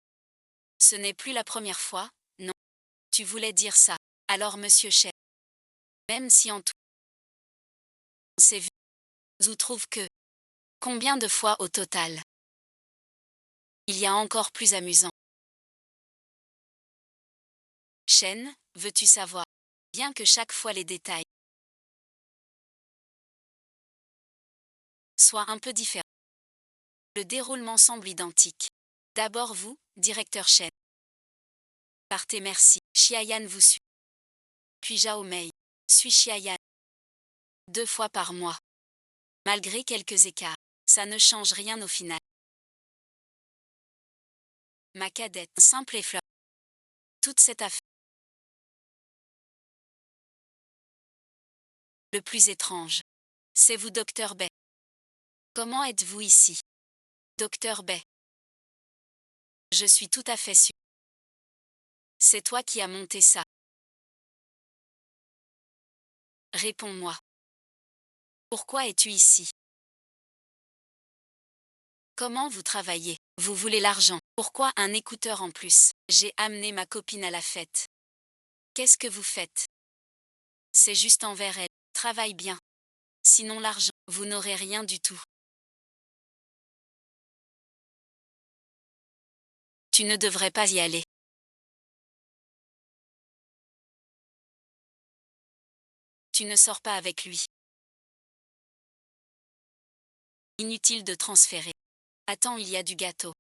Ce n'est plus la première fois, non. Tu voulais dire ça. Alors monsieur Chen. Même si en tout. On s'est vu. Zou trouve que. Combien de fois au total? Il y a encore plus amusant. Chen, veux-tu savoir? Bien que chaque fois les détails soient un peu différents. Le déroulement semble identique. D'abord vous, directeur Chen. Partez merci. Xiayan vous suit. Puis Zhao Mei. Suis Xiayan. 2 fois par mois. Malgré quelques écarts, ça ne change rien au final. Ma cadette, simple et fleur. Toute cette affaire. Le plus étrange. C'est vous, docteur Bay. Comment êtes-vous ici? Docteur Bay. Je suis tout à fait sûr. C'est toi qui as monté ça. Réponds-moi. Pourquoi es-tu ici? Comment vous travaillez? Vous voulez l'argent. Pourquoi un écouteur en plus? J'ai amené ma copine à la fête. Qu'est-ce que vous faites? C'est juste envers elle. Travaille bien. Sinon l'argent, vous n'aurez rien du tout. Tu ne devrais pas y aller. Tu ne sors pas avec lui. Inutile de transférer. Attends, il y a du gâteau.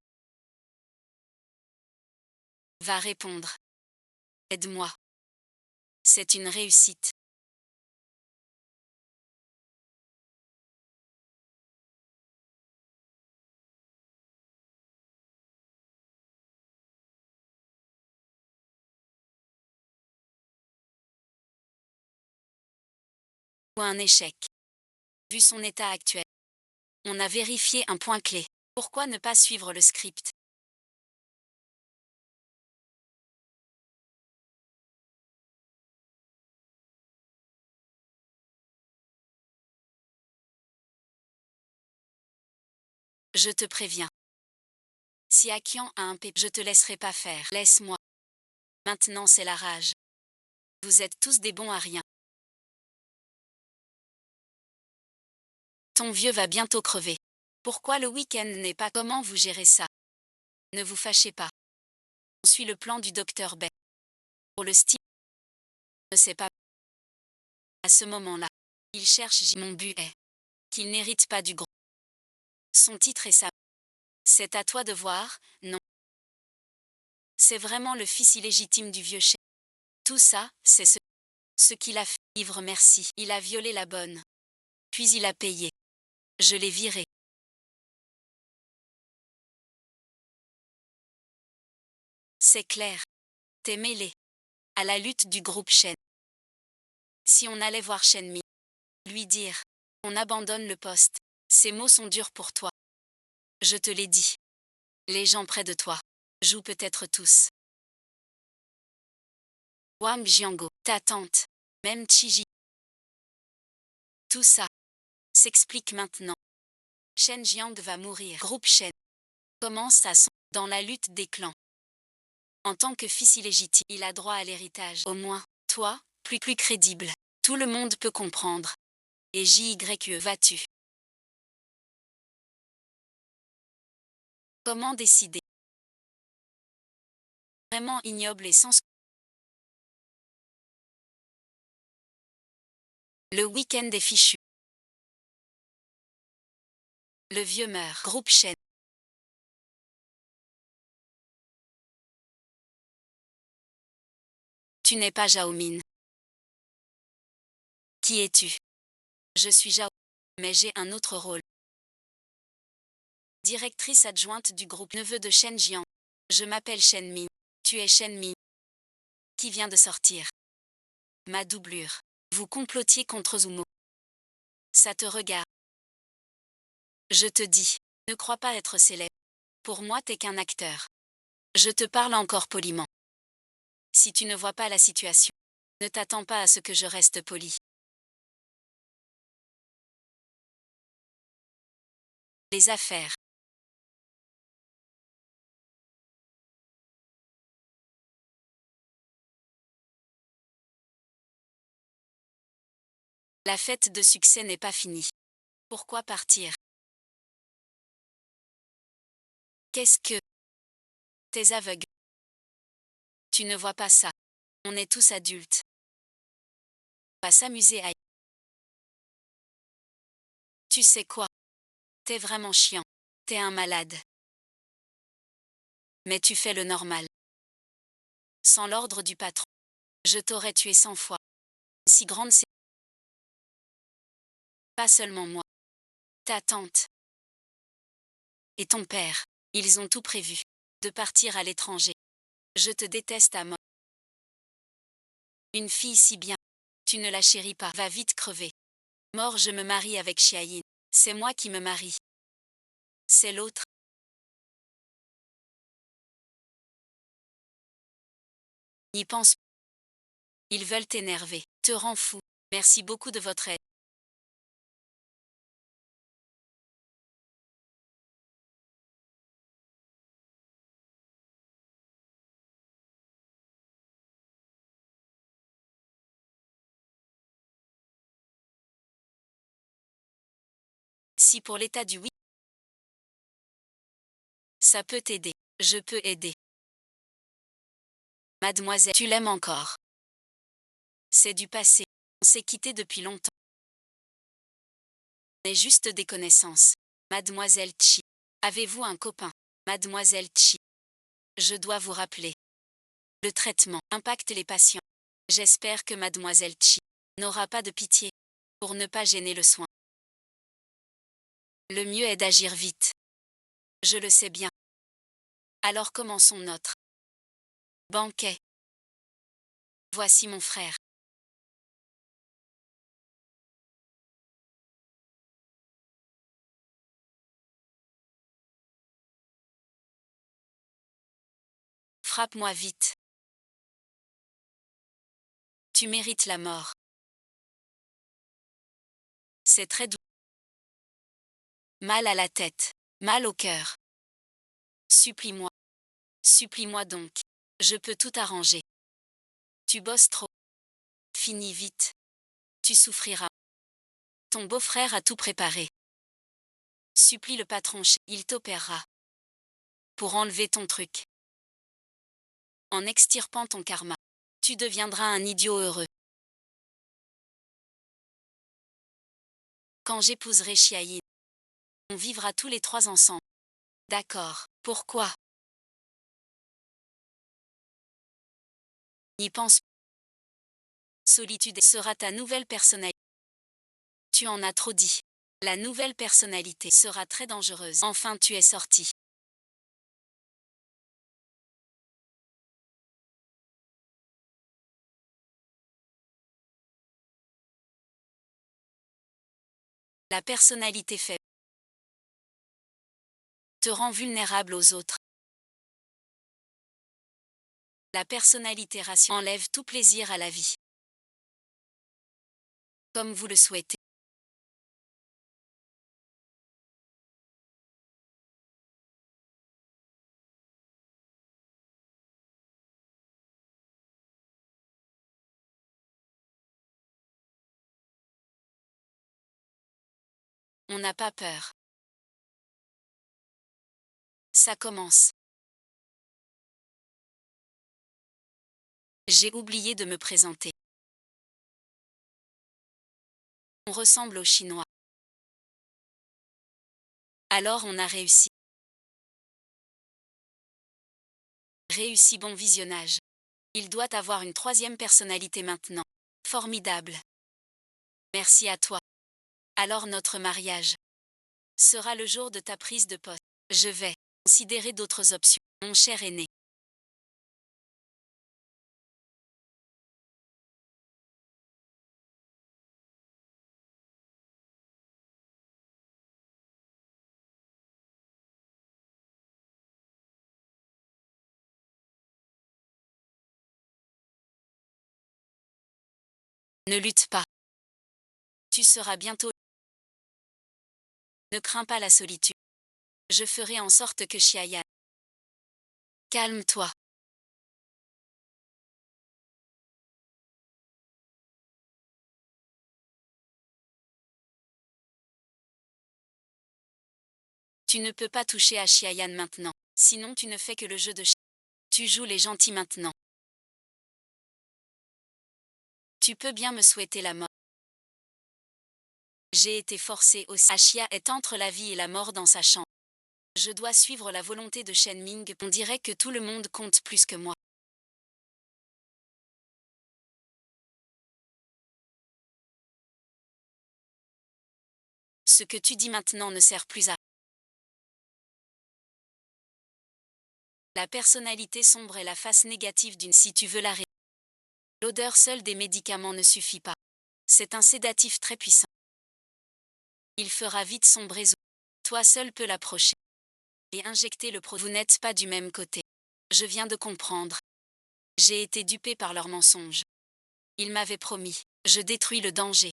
Va répondre. Aide-moi. C'est une réussite. Ou un échec. Vu son état actuel. On a vérifié un point clé. Pourquoi ne pas suivre le script? Je te préviens. Si Akian a un pépin, je te laisserai pas faire. Laisse-moi. Maintenant c'est la rage. Vous êtes tous des bons à rien. Ton vieux va bientôt crever. Pourquoi le week-end n'est pas? Comment vous gérez ça? Ne vous fâchez pas. On suit le plan du docteur Bay. Pour le style, ne sait pas. À ce moment-là, il cherche mon but est qu'il n'hérite pas du gros. Son titre est ça. C'est à toi de voir, non. C'est vraiment le fils illégitime du vieux chef. Tout ça, c'est ce qu'il a fait. Ivre merci. Il a violé la bonne. Puis il a payé. Je l'ai viré. C'est clair. T'es mêlé à la lutte du groupe Shen. Si on allait voir Shenmi, lui dire on abandonne le poste, ces mots sont durs pour toi. Je te l'ai dit. Les gens près de toi jouent peut-être tous. Wang Jiango, ta tante, même Chiji. Tout ça s'explique maintenant. Shen Jiang va mourir. Groupe Shen commence à son dans la lutte des clans. En tant que fils illégitime, il a droit à l'héritage. Au moins, toi, plus crédible. Tout le monde peut comprendre. Et JYE vas-tu? Comment décider? Vraiment ignoble et sans. Le week-end est fichu. Le vieux meurt. Groupe Shen. Tu n'es pas Zhao Min. Qui es-tu? Je suis Zhao, mais j'ai un autre rôle. Directrice adjointe du groupe neveu de Shen Jiang. Je m'appelle Shen Min. Tu es Shen Min. Qui vient de sortir. Ma doublure. Vous complotiez contre Zumo. Ça te regarde. Je te dis, ne crois pas être célèbre. Pour moi t'es qu'un acteur. Je te parle encore poliment. Si tu ne vois pas la situation, ne t'attends pas à ce que je reste poli. Les affaires. La fête de succès n'est pas finie. Pourquoi partir? Qu'est-ce que... T'es aveugle. Tu ne vois pas ça. On est tous adultes. Pas s'amuser à... Tu sais quoi? T'es vraiment chiant. T'es un malade. Mais tu fais le normal. Sans l'ordre du patron, je t'aurais tué 100 fois. Si grande c'est... Pas seulement moi. Ta tante. Et ton père. Ils ont tout prévu. De partir à l'étranger. Je te déteste à mort. Une fille si bien. Tu ne la chéris pas. Va vite crever. Mort, je me marie avec Xiayin. C'est moi qui me marie. C'est l'autre. N'y pense. Ils veulent t'énerver. Te rends fou. Merci beaucoup de votre aide. Si pour l'état du oui, ça peut t'aider. Je peux aider. Mademoiselle, tu l'aimes encore. C'est du passé. On s'est quitté depuis longtemps. Mais juste des connaissances. Mademoiselle Chi. Avez-vous un copain? Mademoiselle Chi. Je dois vous rappeler. Le traitement impacte les patients. J'espère que Mademoiselle Chi n'aura pas de pitié pour ne pas gêner le soin. Le mieux est d'agir vite. Je le sais bien. Alors commençons notre banquet. Voici mon frère. Frappe-moi vite. Tu mérites la mort. C'est très doux. Mal à la tête. Mal au cœur. Supplie-moi. Supplie-moi donc. Je peux tout arranger. Tu bosses trop. Finis vite. Tu souffriras. Ton beau-frère a tout préparé. Supplie le patron, il t'opérera. Pour enlever ton truc. En extirpant ton karma. Tu deviendras un idiot heureux. Quand j'épouserai Xiayin, on vivra tous les trois ensemble. D'accord. Pourquoi? N'y pense. Solitude sera ta nouvelle personnalité. Tu en as trop dit. La nouvelle personnalité sera très dangereuse. Enfin tu es sorti. La personnalité faible te rend vulnérable aux autres. La personnalité rationnelle enlève tout plaisir à la vie. Comme vous le souhaitez. On n'a pas peur. Ça commence. J'ai oublié de me présenter. On ressemble aux Chinois. Alors on a réussi. Réussi, bon visionnage. Il doit avoir une troisième personnalité maintenant. Formidable. Merci à toi. Alors notre mariage sera le jour de ta prise de poste. Je vais considérer d'autres options, mon cher aîné. Ne lutte pas. Tu seras bientôt. Ne crains pas la solitude. Je ferai en sorte que Xiayan. Calme-toi. Tu ne peux pas toucher à Xiayan maintenant, sinon tu ne fais que le jeu de Tu joues les gentils maintenant. Tu peux bien me souhaiter la mort. J'ai été forcé aussi. Xia est entre la vie et la mort dans sa chambre. Je dois suivre la volonté de Shen Ming. On dirait que tout le monde compte plus que moi. Ce que tu dis maintenant ne sert plus à. La personnalité sombre est la face négative d'une. Si tu veux l'arrêter. L'odeur seule des médicaments ne suffit pas. C'est un sédatif très puissant. Il fera vite sombrer. Toi seul peux l'approcher. Et injecter le produit. Vous n'êtes pas du même côté. Je viens de comprendre. J'ai été dupé par leurs mensonges. Il m'avait promis. Je détruis le danger.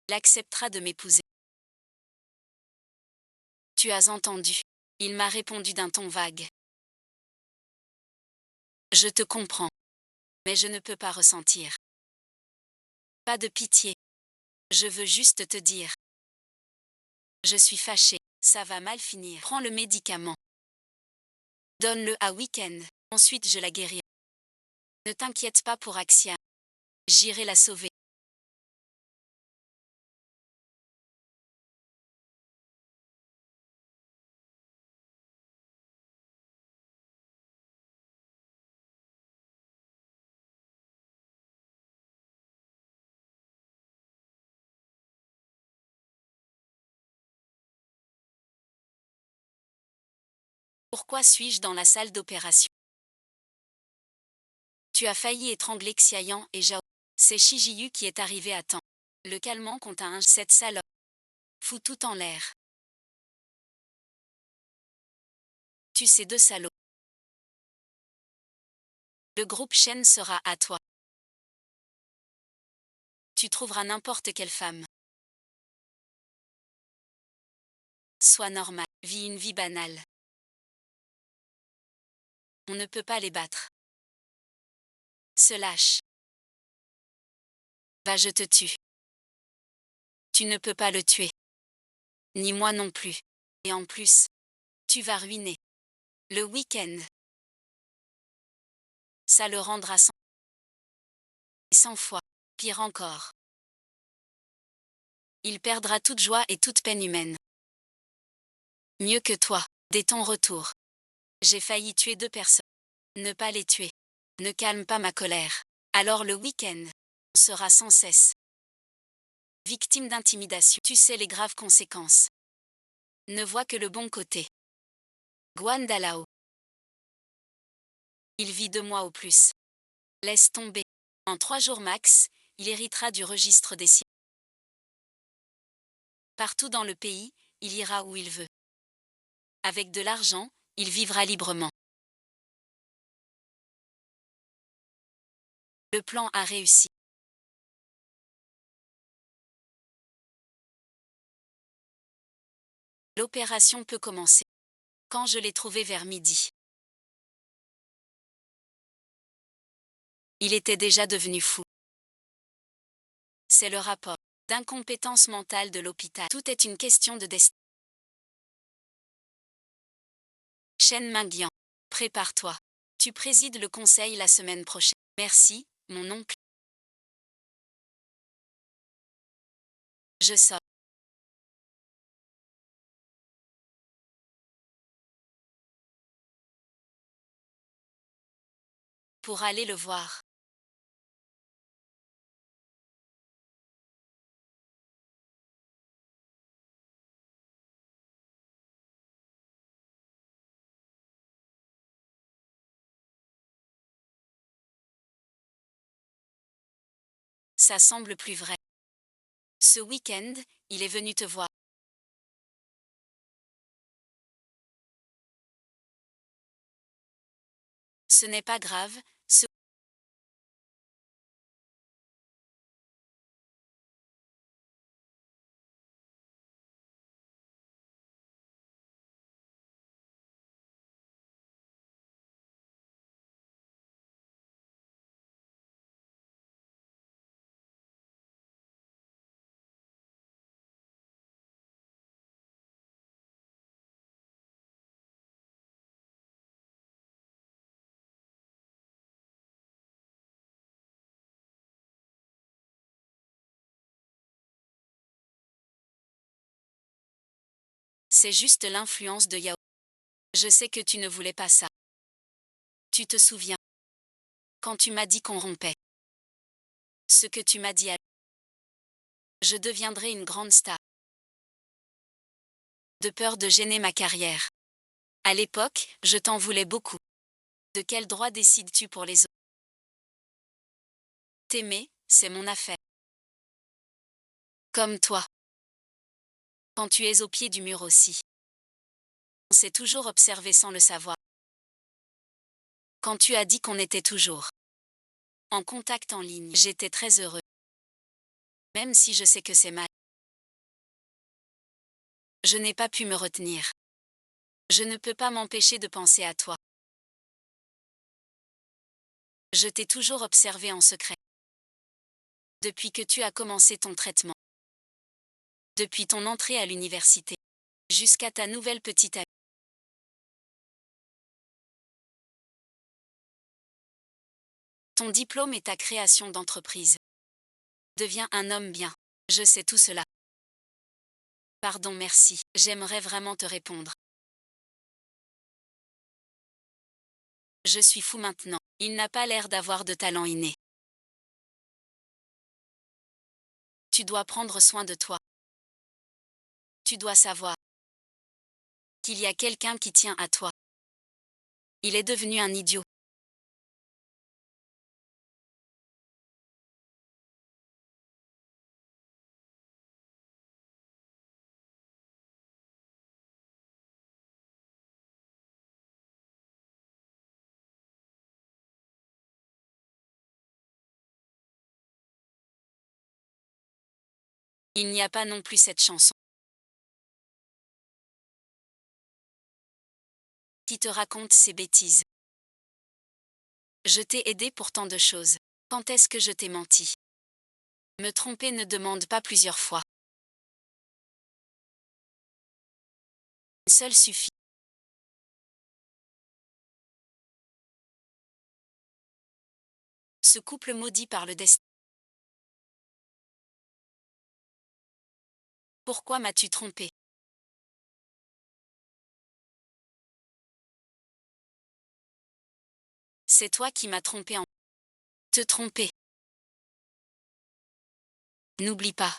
Il acceptera de m'épouser. Tu as entendu. Il m'a répondu d'un ton vague. Je te comprends. Mais je ne peux pas ressentir. Pas de pitié. Je veux juste te dire. Je suis fâché. Ça va mal finir. Prends le médicament. Donne-le à Weekend. Ensuite je la guérirai. Ne t'inquiète pas pour Axia. J'irai la sauver. Pourquoi suis-je dans la salle d'opération? Tu as failli étrangler Xiayan et Zhao. C'est Shijiyu qui est arrivé à temps. Le calmant compte à un. Cette salope fout tout en l'air. Tu sais deux salauds. Le groupe Shen sera à toi. Tu trouveras n'importe quelle femme. Sois normal. Vis une vie banale. On ne peut pas les battre. Se lâche. Va, je te tue. Tu ne peux pas le tuer. Ni moi non plus. Et en plus, tu vas ruiner le week-end. Ça le rendra 100 fois. Pire encore. Il perdra toute joie et toute peine humaine. Mieux que toi, dès ton retour. J'ai failli tuer 2 personnes. Ne pas les tuer. Ne calme pas ma colère. Alors le week-end sera sans cesse victime d'intimidation. Tu sais les graves conséquences. Ne vois que le bon côté. Guan Dalao. Il vit 2 mois au plus. Laisse tomber. En 3 jours max, il héritera du registre des siens. Partout dans le pays, il ira où il veut. Avec de l'argent, il vivra librement. Le plan a réussi. L'opération peut commencer. Quand je l'ai trouvé vers midi. Il était déjà devenu fou. C'est le rapport d'incompétence mentale de l'hôpital. Tout est une question de destin. Chen Mingyan. Prépare-toi. Tu présides le conseil la semaine prochaine. Merci, mon oncle. Je sors. Pour aller le voir. Ça semble plus vrai. Ce week-end, il est venu te voir. Ce n'est pas grave, c'est juste l'influence de Yao. Je sais que tu ne voulais pas ça. Tu te souviens. Quand tu m'as dit qu'on rompait. Ce que tu m'as dit à... Je deviendrai une grande star. De peur de gêner ma carrière. À l'époque, je t'en voulais beaucoup. De quel droit décides-tu pour les autres? T'aimer, c'est mon affaire. Comme toi. Quand tu es au pied du mur aussi. On s'est toujours observé sans le savoir. Quand tu as dit qu'on était toujours en contact en ligne, j'étais très heureux. Même si je sais que c'est mal. Je n'ai pas pu me retenir. Je ne peux pas m'empêcher de penser à toi. Je t'ai toujours observé en secret. Depuis que tu as commencé ton traitement. Depuis ton entrée à l'université. Jusqu'à ta nouvelle petite amie. Ton diplôme et ta création d'entreprise. Deviens un homme bien. Je sais tout cela. Pardon, merci. J'aimerais vraiment te répondre. Je suis fou maintenant. Il n'a pas l'air d'avoir de talent inné. Tu dois prendre soin de toi. Tu dois savoir qu'il y a quelqu'un qui tient à toi. Il est devenu un idiot. Il n'y a pas non plus cette chanson. Qui te raconte ces bêtises. Je t'ai aidé pour tant de choses. Quand est-ce que je t'ai menti? Me tromper ne demande pas plusieurs fois. Une seule suffit. Ce couple maudit par le destin. Pourquoi m'as-tu trompé? C'est toi qui m'as trompé en... Te tromper. N'oublie pas.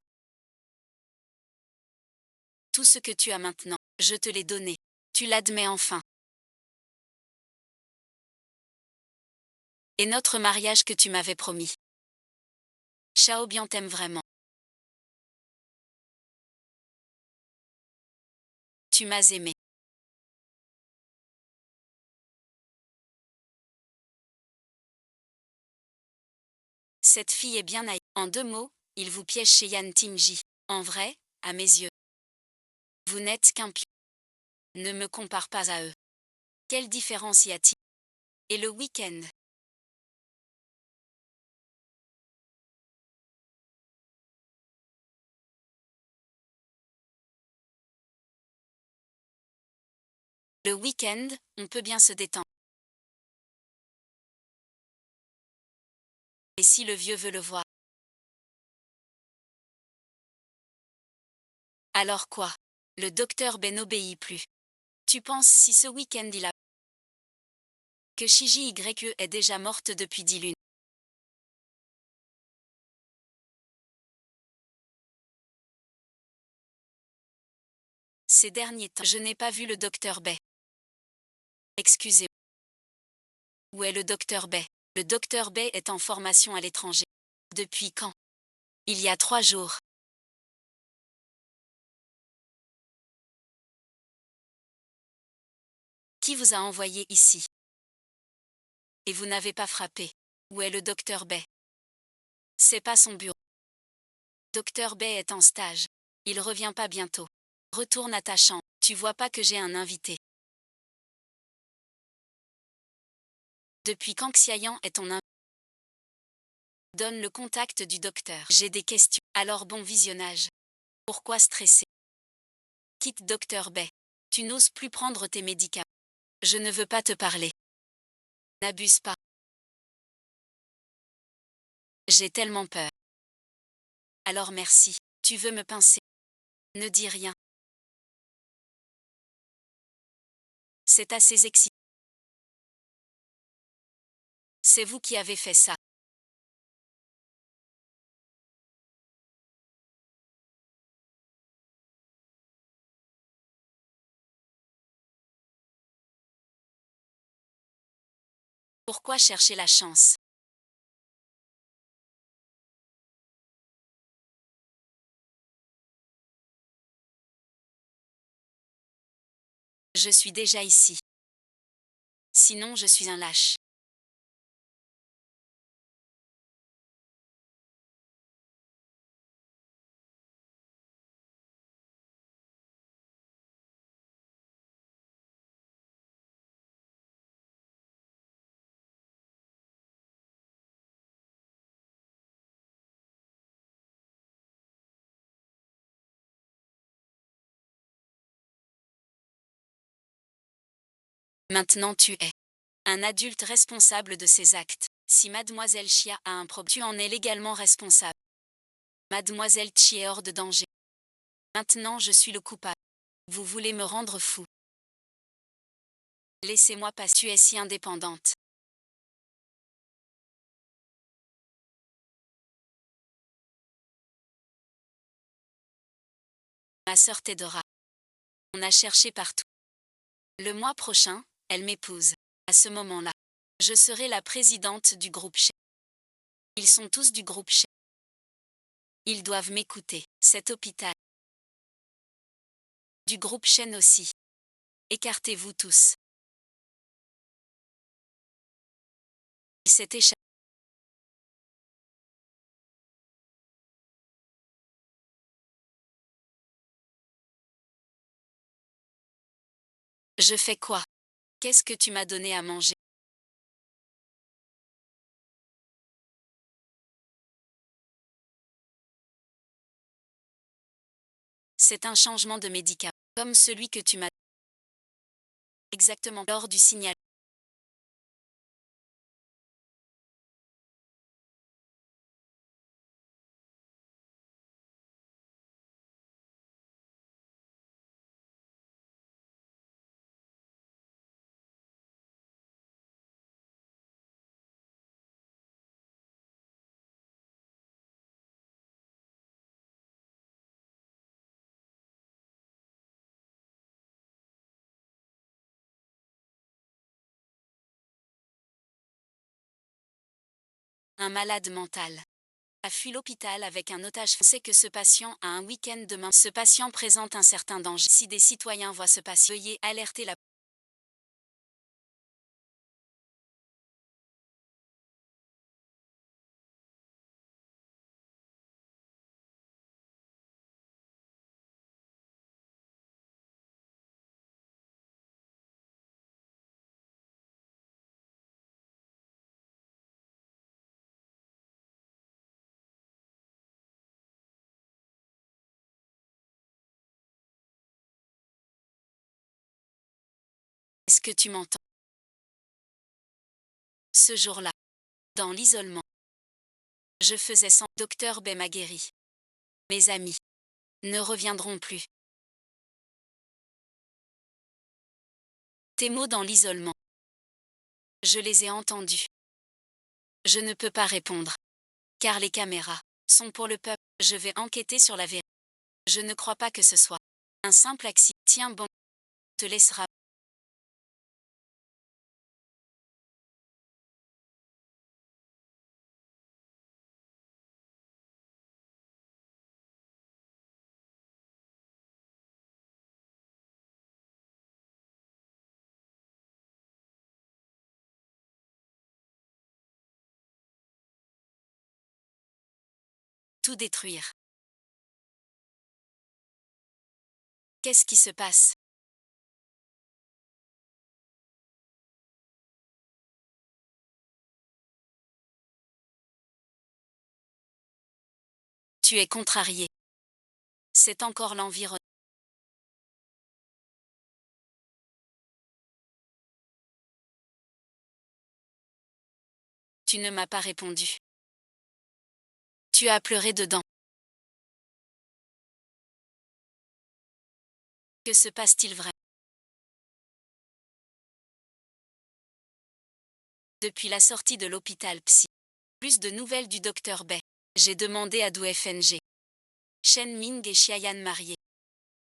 Tout ce que tu as maintenant, je te l'ai donné. Tu l'admets enfin. Et notre mariage que tu m'avais promis. Xiaobian t'aime vraiment. Tu m'as aimé. Cette fille est bien naïve. En 2 mots, il vous piège chez Yan Timji. En vrai, à mes yeux, vous n'êtes qu'un pion. Ne me compare pas à eux. Quelle différence y a-t-il? Et le week-end? Le week-end, on peut bien se détendre. Et si le vieux veut le voir? Alors quoi? Le docteur Ben n'obéit plus. Tu penses si ce week-end il a que Shiji YE est déjà morte depuis 10 lunes? Ces derniers temps, je n'ai pas vu le docteur Bay. Excusez. Où est le docteur Bay? Le docteur Bay est en formation à l'étranger. Depuis quand? Il y a 3 jours. Qui vous a envoyé ici? Et vous n'avez pas frappé. Où est le docteur Bay? C'est pas son bureau. Docteur Bay est en stage. Il revient pas bientôt. Retourne à ta chambre. Tu vois pas que j'ai un invité. Depuis quand Xiayan est ton invité? Donne le contact du docteur. J'ai des questions. Alors bon visionnage. Pourquoi stresser? Quitte docteur Bay. Tu n'oses plus prendre tes médicaments. Je ne veux pas te parler. N'abuse pas. J'ai tellement peur. Alors merci. Tu veux me pincer? Ne dis rien. C'est assez excitant. C'est vous qui avez fait ça. Pourquoi chercher la chance? Je suis déjà ici. Sinon je suis un lâche. Maintenant tu es un adulte responsable de ses actes. Si Mademoiselle Chia a un problème, tu en es légalement responsable. Mademoiselle Chi est hors de danger. Maintenant je suis le coupable. Vous voulez me rendre fou. Laissez-moi passer. Tu es si indépendante. Ma sœur t'aidera. On a cherché partout. Le mois prochain, elle m'épouse. À ce moment-là, je serai la présidente du groupe Shen. Ils sont tous du groupe Shen. Ils doivent m'écouter. Cet hôpital. Du groupe Shen aussi. Écartez-vous tous. Il s'est échappé. Je fais quoi? Qu'est-ce que tu m'as donné à manger? C'est un changement de médicament. Comme celui que tu m'as. Exactement. Lors du signal. Un malade mental. a fui l'hôpital avec un otage. On sait que ce patient a un week-end demain. Ce patient présente un certain danger. Si des citoyens voient ce patient, veuillez alerter la. Est-ce que tu m'entends? Ce jour-là, dans l'isolement, je faisais sans. Docteur B m'a guéri. Mes amis ne reviendront plus. Tes mots dans l'isolement. Je les ai entendus. Je ne peux pas répondre. Car les caméras sont pour le peuple. Je vais enquêter sur la vérité. Je ne crois pas que ce soit un simple accident. Tiens bon, te laissera. Tout détruire. Qu'est-ce qui se passe? Tu es contrarié. C'est encore l'environnement. Tu ne m'as pas répondu. Tu as pleuré dedans. Que se passe-t-il vraiment? Depuis la sortie de l'hôpital psy. Plus de nouvelles du docteur Bay. J'ai demandé à DouFNG. Shen Ming et Xiayan mariés.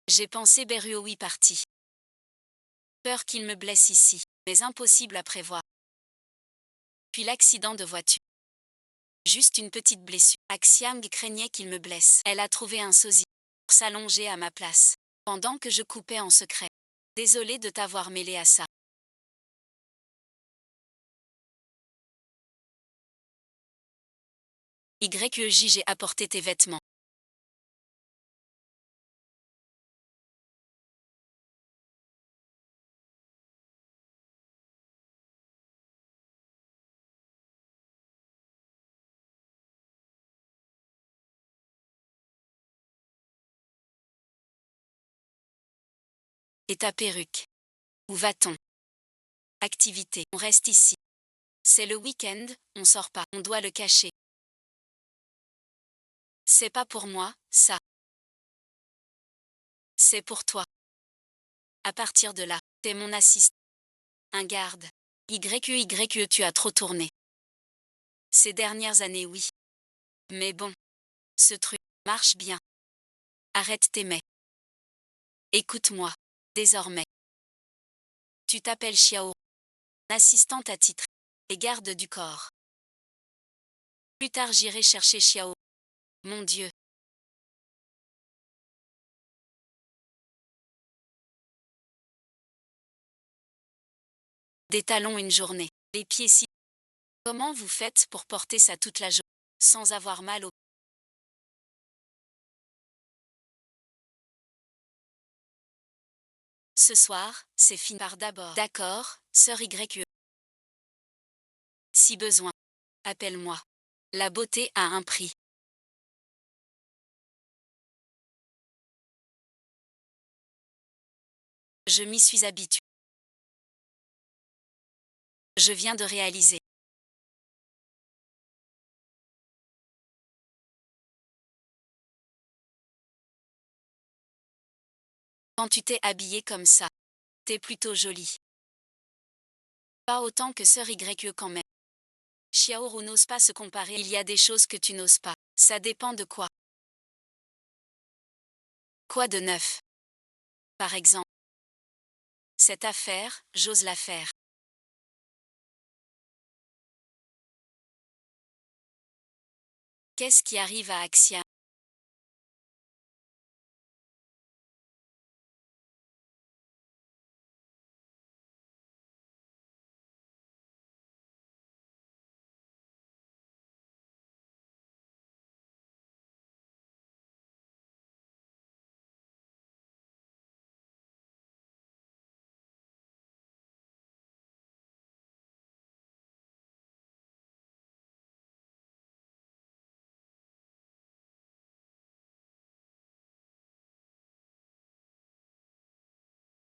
J'ai pensé Beruoui parti. Peur qu'il me blesse ici, mais impossible à prévoir. Puis l'accident de voiture. Juste une petite blessure. Axiang craignait qu'il me blesse. Elle a trouvé un sosie pour s'allonger à ma place, pendant que je coupais en secret. Désolée de t'avoir mêlé à ça. YEJ, j'ai apporté tes vêtements. Et ta perruque? Où va-t-on? Activité. On reste ici. C'est le week-end, on sort pas. On doit le cacher. C'est pas pour moi, ça. C'est pour toi. À partir de là, t'es mon assistant. Un garde. YE, tu as trop tourné. Ces dernières années, oui. Mais bon. Ce truc marche bien. Arrête tes mets. Écoute-moi. Désormais. Tu t'appelles Xiao. Assistante à titre. Et garde du corps. Plus tard j'irai chercher Xiao. Mon Dieu. Des talons une journée. Les pieds si. Comment vous faites pour porter ça toute la journée, sans avoir mal au. Ce soir, c'est fini par d'abord. D'accord, sœur YE. Si besoin. Appelle-moi. La beauté a un prix. Je m'y suis habituée. Je viens de réaliser. Quand tu t'es habillée comme ça, t'es plutôt jolie. Pas autant que sœur YE quand même. Xiaoru n'ose pas se comparer. Il y a des choses que tu n'oses pas. Ça dépend de quoi. Quoi de neuf? Par exemple. Cette affaire, j'ose la faire. Qu'est-ce qui arrive à Axia?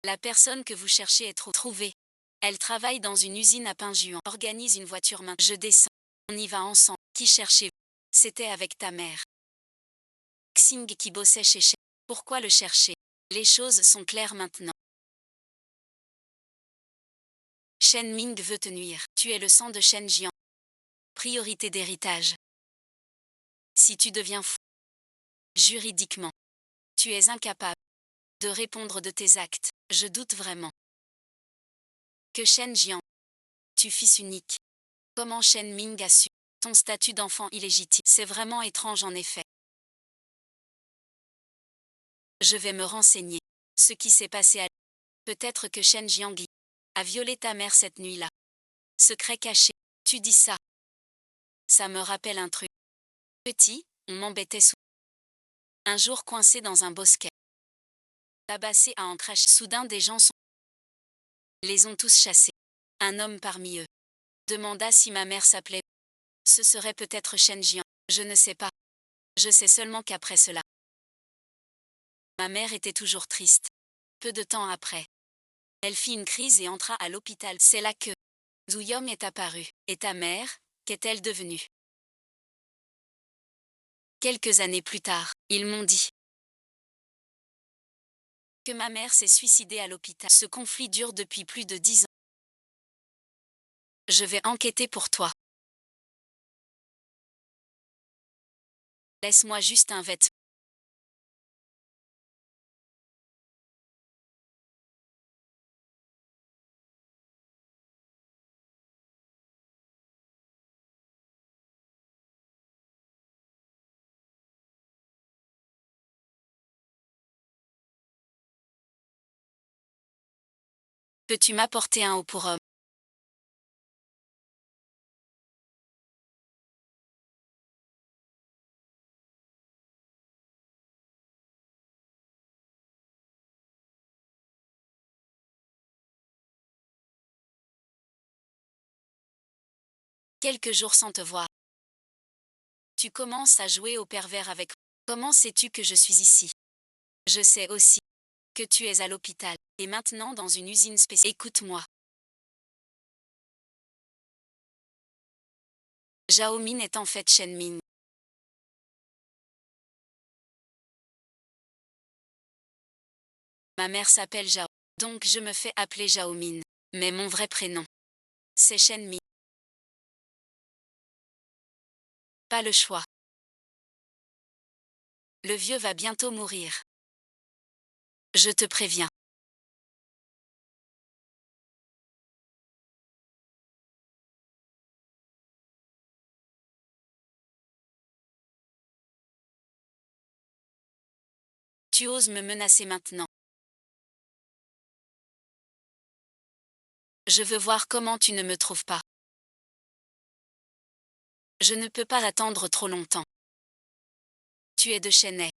La personne que vous cherchez est trouvée. Elle travaille dans une usine à Pinjuan. Organise une voiture main. Je descends. On y va ensemble. Qui cherchez-vous? C'était avec ta mère. Xing qui bossait chez Shen. Pourquoi le chercher? Les choses sont claires maintenant. Shen Ming veut te nuire. Tu es le sang de Shen Jian. Priorité d'héritage. Si tu deviens fou, juridiquement, tu es incapable de répondre de tes actes. Je doute vraiment que Shen Jian, tu fils unique. Comment Shen Ming a su ton statut d'enfant illégitime? C'est vraiment étrange en effet. Je vais me renseigner. Ce qui s'est passé à... Peut-être que Shen Jiangyi a violé ta mère cette nuit-là. Secret caché. Tu dis ça. Ça me rappelle un truc. Petit, on m'embêtait sous. Un jour coincé dans un bosquet. Tabassé à en cracher. Soudain des gens les ont tous chassés. Un homme parmi eux demanda si ma mère s'appelait. Ce serait peut-être Shen Jian. Je ne sais pas. Je sais seulement qu'après cela, ma mère était toujours triste. Peu de temps après, elle fit une crise et entra à l'hôpital. C'est là que Zuyom est apparu. Et ta mère, qu'est-elle devenue? Quelques années plus tard, ils m'ont dit que ma mère s'est suicidée à l'hôpital. Ce conflit dure depuis plus de 10 ans. Je vais enquêter pour toi. Laisse-moi juste un vêtement. Peux-tu m'apporter un haut pour homme? Quelques jours sans te voir. Tu commences à jouer au pervers avec moi. Comment sais-tu que je suis ici? Je sais aussi que tu es à l'hôpital, et maintenant dans une usine spéciale. Écoute-moi. Zhao Min est en fait Shen Ming. Ma mère s'appelle Zhao, donc je me fais appeler Zhao Min. Mais mon vrai prénom, c'est Shen Ming. Pas le choix. Le vieux va bientôt mourir. Je te préviens. Tu oses me menacer maintenant. Je veux voir comment tu ne me trouves pas. Je ne peux pas attendre trop longtemps. Tu es de Chennai.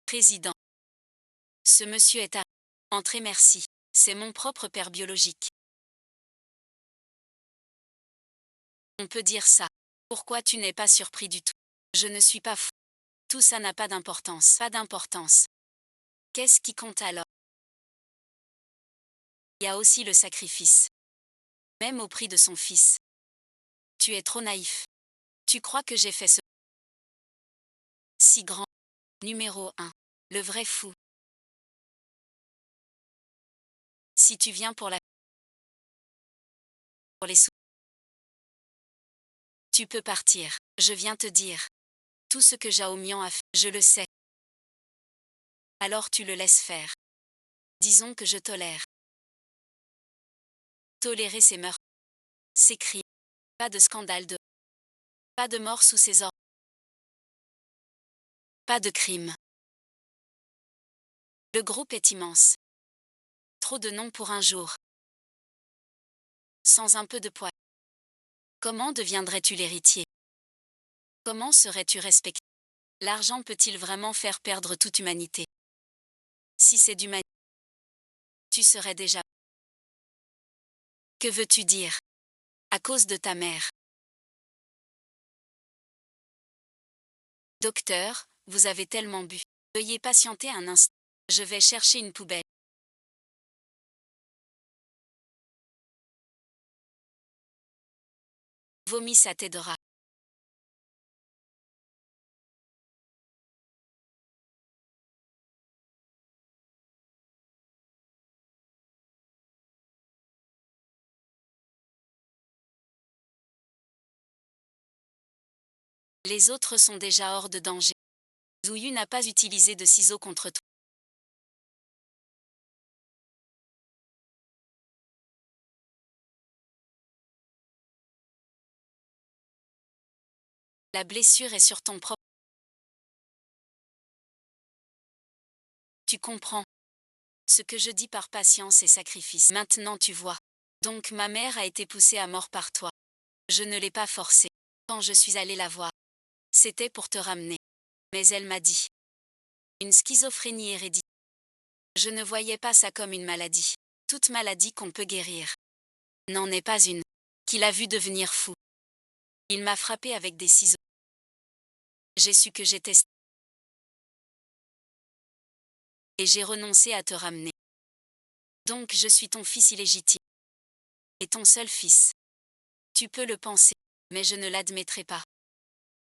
Président. Ce monsieur est à... Entrez merci. C'est mon propre père biologique. On peut dire ça. Pourquoi tu n'es pas surpris du tout? Je ne suis pas fou. Tout ça n'a pas d'importance. Pas d'importance. Qu'est-ce qui compte alors? Il y a aussi le sacrifice. Même au prix de son fils. Tu es trop naïf. Tu crois que j'ai fait ce... Si grand. Numéro 1. Le vrai fou. Si tu viens pour les sous. Tu peux partir. Je viens te dire. Tout ce que Zhao Mian a fait, je le sais. Alors tu le laisses faire. Disons que je tolère. Tolérer ses meurtres, ses crimes. Pas de scandale de... Pas de mort sous ses ordres. Pas de crime. Le groupe est immense. Trop de noms pour un jour. Sans un peu de poids. Comment deviendrais-tu l'héritier? Comment serais-tu respecté? L'argent peut-il vraiment faire perdre toute humanité? Si c'est d'humanité, tu serais déjà... Que veux-tu dire? À cause de ta mère. Docteur, vous avez tellement bu. Veuillez patienter un instant. Je vais chercher une poubelle. Vomis, ça t'aidera. Les autres sont déjà hors de danger. Zouyu n'a pas utilisé de ciseaux contre toi. La blessure est sur ton propre... Tu comprends. Ce que je dis par patience et sacrifice. Maintenant tu vois. Donc ma mère a été poussée à mort par toi. Je ne l'ai pas forcée. Quand je suis allée la voir, c'était pour te ramener. Mais elle m'a dit. Une schizophrénie héréditaire. Je ne voyais pas ça comme une maladie. Toute maladie qu'on peut guérir n'en est pas une. Qu'il a vu devenir fou. Il m'a frappé avec des ciseaux. J'ai su que j'étais... Et j'ai renoncé à te ramener. Donc je suis ton fils illégitime. Et ton seul fils. Tu peux le penser, mais je ne l'admettrai pas.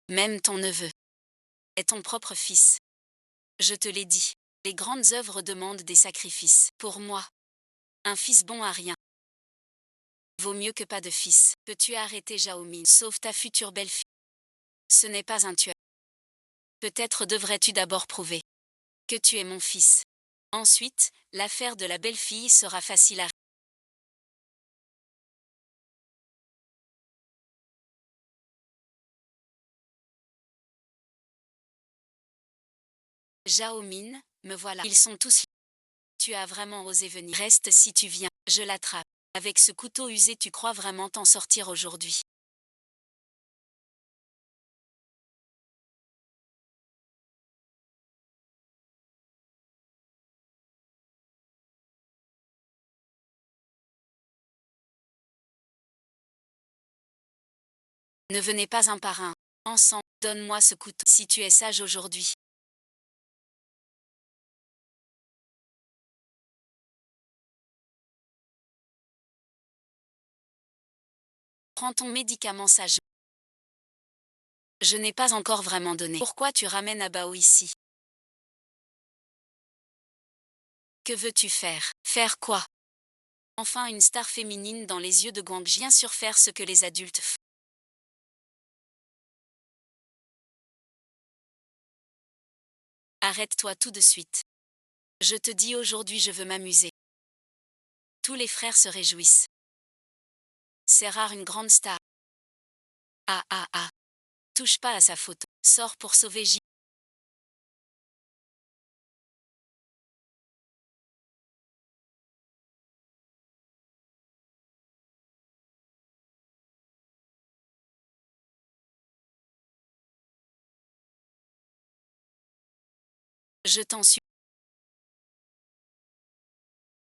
Même ton neveu est ton propre fils. Je te l'ai dit, les grandes œuvres demandent des sacrifices. Pour moi, un fils bon à rien vaut mieux que pas de fils. Peux-tu arrêter Zhao Min, sauf ta future belle-fille? Ce n'est pas un tueur. Peut-être devrais-tu d'abord prouver que tu es mon fils. Ensuite, l'affaire de la belle-fille sera facile à... Zhao Min, me voilà. Ils sont tous... Tu as vraiment osé venir. Reste si tu viens, je l'attrape. Avec ce couteau usé, tu crois vraiment t'en sortir aujourd'hui? Ne venez pas un par un. Ensemble, donne-moi ce couteau. Si tu es sage aujourd'hui. Prends ton médicament sage. Je n'ai pas encore vraiment donné. Pourquoi tu ramènes Abao ici? Que veux-tu faire? Faire quoi? Enfin une star féminine dans les yeux de Guangxi. Bien sûr faire ce que les adultes font. Arrête-toi tout de suite. Je te dis aujourd'hui je veux m'amuser. Tous les frères se réjouissent. C'est rare une grande star. Ah ah ah. Touche pas à sa photo. Sors pour sauver J. Je t'en suis.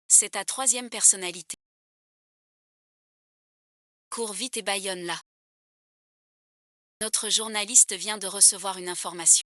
C'est ta troisième personnalité. Cours vite et bâillonne là. Notre journaliste vient de recevoir une information.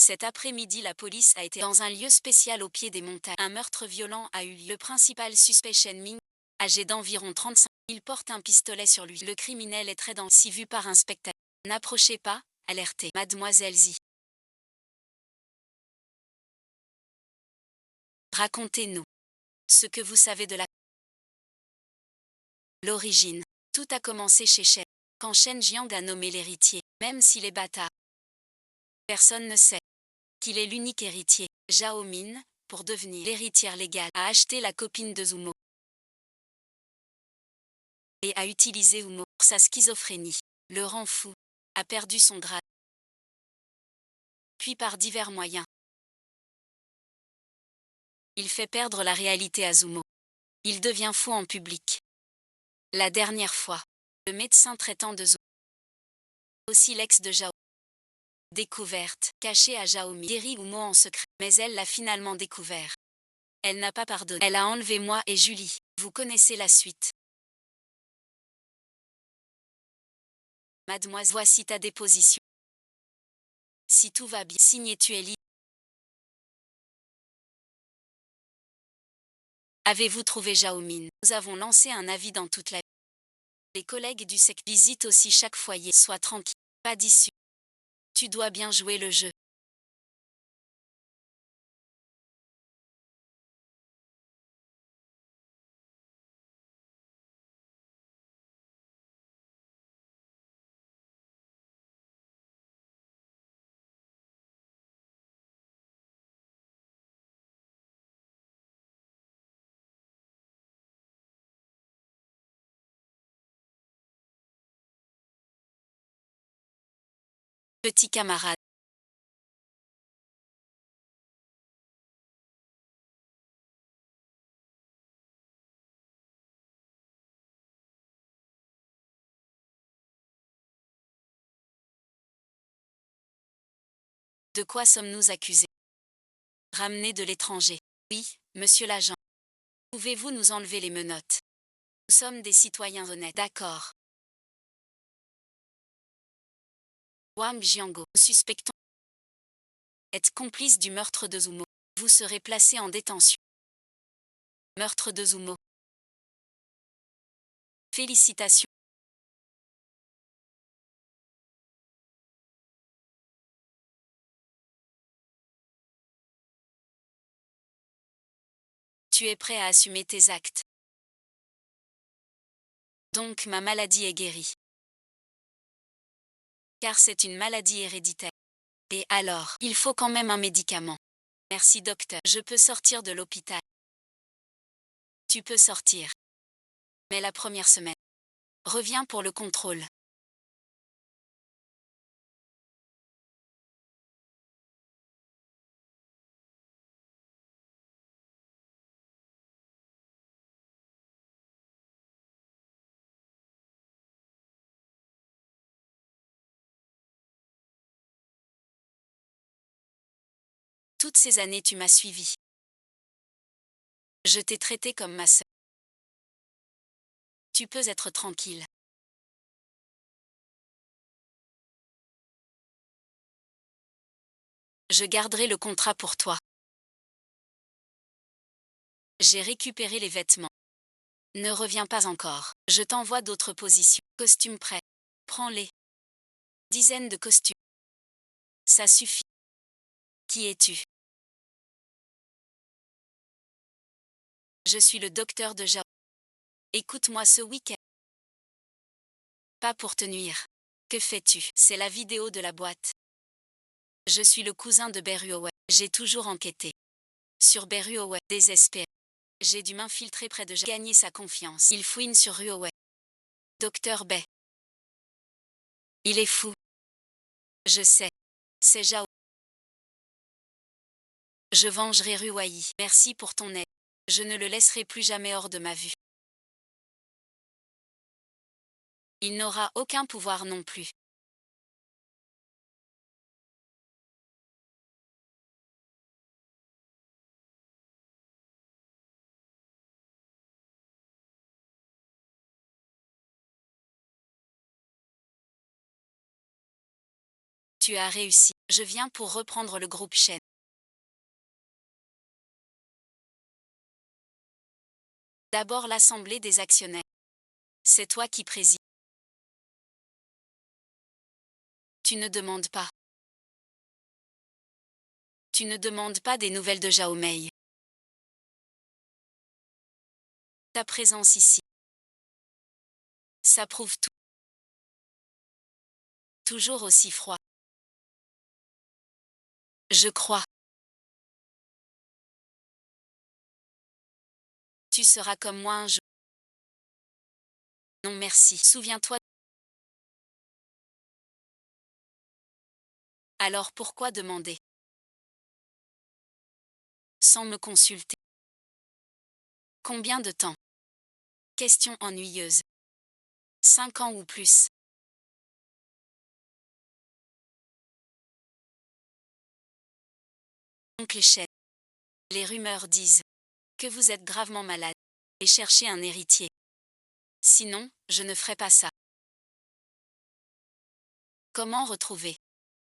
Cet après-midi, la police a été dans un lieu spécial au pied des montagnes. Un meurtre violent a eu lieu. Le principal suspect Shen Ming, âgé d'environ 35 ans, il porte un pistolet sur lui. Le criminel est très dense. Si vu par un spectateur. N'approchez pas, alertez Mademoiselle Zi. Racontez-nous ce que vous savez de l'origine. Tout a commencé chez Shen, quand Shen Jiang a nommé l'héritier, même s'il est bâtard. Personne ne sait qu'il est l'unique héritier. Zhao Min, pour devenir l'héritière légale, a acheté la copine de Zumo et a utilisé Zumo pour sa schizophrénie. Le rend fou, a perdu son grade. Puis par divers moyens, il fait perdre la réalité à Zumo. Il devient fou en public. La dernière fois, le médecin traitant de Zumo, aussi l'ex de Zhao, découverte, cachée à Zhao Mi, guérit Zumo en secret, mais elle l'a finalement découvert. Elle n'a pas pardonné. Elle a enlevé moi et Julie. Vous connaissez la suite. Mademoiselle, voici ta déposition. Si tout va bien, signé tu es libre. Avez-vous trouvé Zhao Min? Nous avons lancé un avis dans toute la ville. Les collègues du secteur visitent aussi chaque foyer. Sois tranquille, pas d'issue. Tu dois bien jouer le jeu. Petit camarade. De quoi sommes-nous accusés? Ramenés de l'étranger. Oui, monsieur l'agent. Pouvez-vous nous enlever les menottes? Nous sommes des citoyens honnêtes. D'accord. Wang Jiango, nous suspectons être complice du meurtre de Zumo. Vous serez placé en détention. Meurtre de Zumo. Félicitations. Tu es prêt à assumer tes actes. Donc ma maladie est guérie. Car c'est une maladie héréditaire. Et alors, il faut quand même un médicament. Merci docteur. Je peux sortir de l'hôpital. Tu peux sortir. Mais la première semaine. Reviens pour le contrôle. Toutes ces années tu m'as suivi. Je t'ai traité comme ma sœur. Tu peux être tranquille. Je garderai le contrat pour toi. J'ai récupéré les vêtements. Ne reviens pas encore. Je t'envoie d'autres positions. Costumes prêts. Prends-les. Dizaines de costumes. Ça suffit. Qui es-tu? Je suis le docteur de Jao. Écoute-moi ce week-end. Pas pour te nuire. Que fais-tu? C'est la vidéo de la boîte. Je suis le cousin de Berruowe. J'ai toujours enquêté sur Berruowe. Désespéré. J'ai dû m'infiltrer près de Jao. Gagner sa confiance. Il fouine sur Ruowe. Docteur Bay. Il est fou. Je sais. C'est Jao. Je vengerai Ruayi. Merci pour ton aide. Je ne le laisserai plus jamais hors de ma vue. Il n'aura aucun pouvoir non plus. Tu as réussi. Je viens pour reprendre le groupe Shen. D'abord l'assemblée des actionnaires. C'est toi qui présides. Tu ne demandes pas. Tu ne demandes pas des nouvelles de Xiaomei. Ta présence ici. Ça prouve tout. Toujours aussi froid. Je crois. Tu seras comme moi un jour. Non merci. Souviens-toi. Alors pourquoi demander? Sans me consulter. Combien de temps? Question ennuyeuse. 5 ans ou plus. Oncle Shen. Les rumeurs disent que vous êtes gravement malade et cherchez un héritier. Sinon, je ne ferai pas ça. Comment retrouver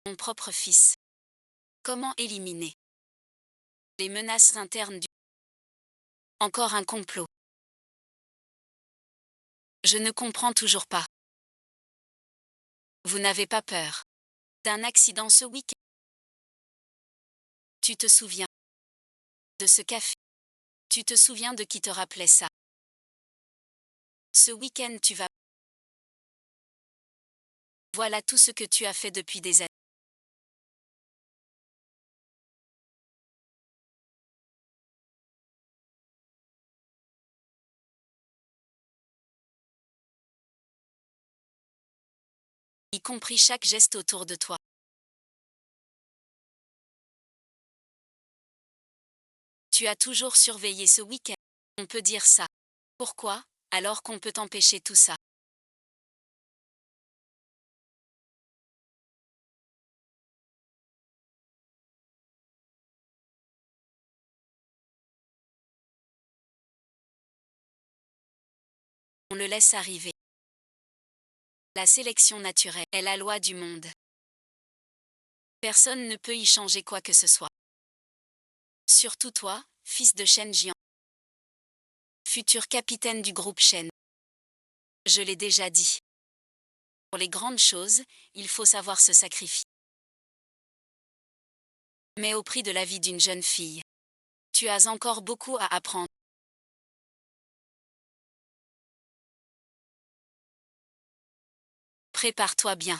mon propre fils? Comment éliminer les menaces internes du... Encore un complot. Je ne comprends toujours pas. Vous n'avez pas peur d'un accident ce week-end? Tu te souviens de ce café? Tu te souviens de qui te rappelait ça? Ce week-end tu vas... Voilà tout ce que tu as fait depuis des années. Y compris chaque geste autour de toi. Tu as toujours surveillé ce week-end. On peut dire ça. Pourquoi, alors qu'on peut empêcher tout ça? On le laisse arriver. La sélection naturelle est la loi du monde. Personne ne peut y changer quoi que ce soit. Surtout toi, fils de Shen Jian. Futur capitaine du groupe Shen. Je l'ai déjà dit. Pour les grandes choses, il faut savoir se sacrifier. Mais au prix de la vie d'une jeune fille. Tu as encore beaucoup à apprendre. Prépare-toi bien.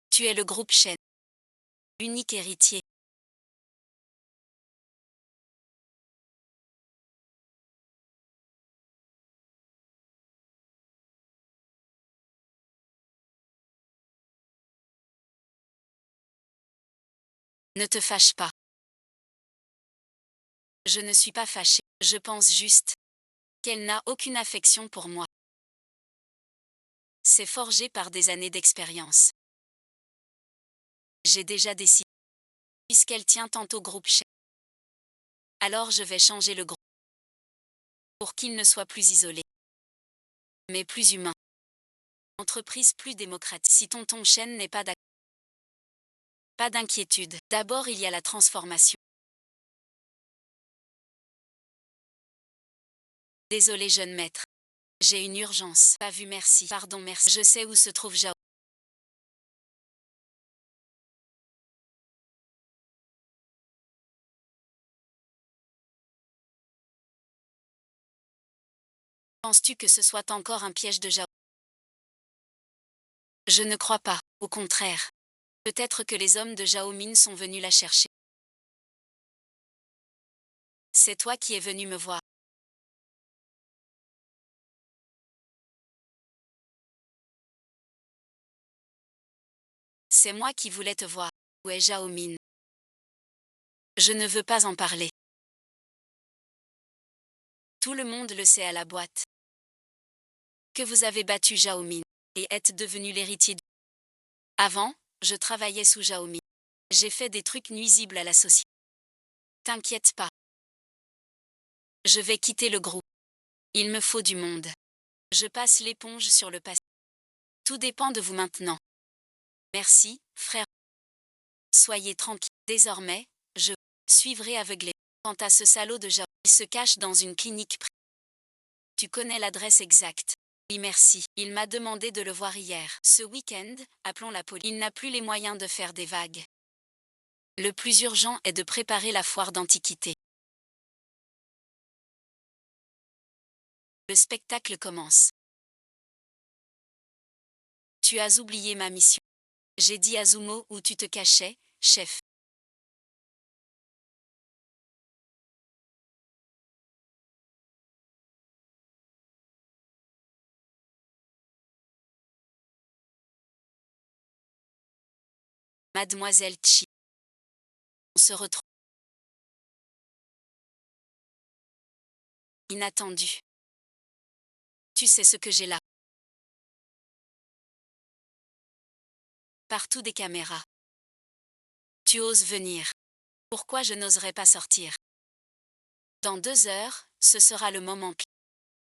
Tu es le groupe Shen. Unique héritier. Ne te fâche pas. Je ne suis pas fâchée. Je pense juste qu'elle n'a aucune affection pour moi. C'est forgé par des années d'expérience. J'ai déjà décidé. Puisqu'elle tient tant au groupe Shen. Alors je vais changer le groupe. Pour qu'il ne soit plus isolé. Mais plus humain. Entreprise plus démocratique. Si tonton Shen n'est pas d'accord. Pas d'inquiétude. D'abord il y a la transformation. Désolé jeune maître. J'ai une urgence. Pas vu merci. Pardon merci. Je sais où se trouve Jao. Penses-tu que ce soit encore un piège de Jao? Je ne crois pas. Au contraire. Peut-être que les hommes de Zhao Min sont venus la chercher. C'est toi qui es venu me voir. C'est moi qui voulais te voir. Où est Zhao Min? Je ne veux pas en parler. Tout le monde le sait à la boîte. Que vous avez battu Zhao Min et êtes devenu l'héritier du... Avant, je travaillais sous Zhao Min. J'ai fait des trucs nuisibles à la société. T'inquiète pas. Je vais quitter le groupe. Il me faut du monde. Je passe l'éponge sur le passé. Tout dépend de vous maintenant. Merci, frère. Soyez tranquille. Désormais, je suivrai aveuglé. Quant à ce salaud de Jao, il se cache dans une clinique. Tu connais l'adresse exacte. Oui, merci. Il m'a demandé de le voir hier. Ce week-end, appelons la police. Il n'a plus les moyens de faire des vagues. Le plus urgent est de préparer la foire d'antiquité. Le spectacle commence. Tu as oublié ma mission. J'ai dit à Zumo où tu te cachais, chef. Mademoiselle Chi. On se retrouve. Inattendu. Tu sais ce que j'ai là. Partout des caméras. Tu oses venir. Pourquoi je n'oserais pas sortir? Dans 2 heures, ce sera le moment clé.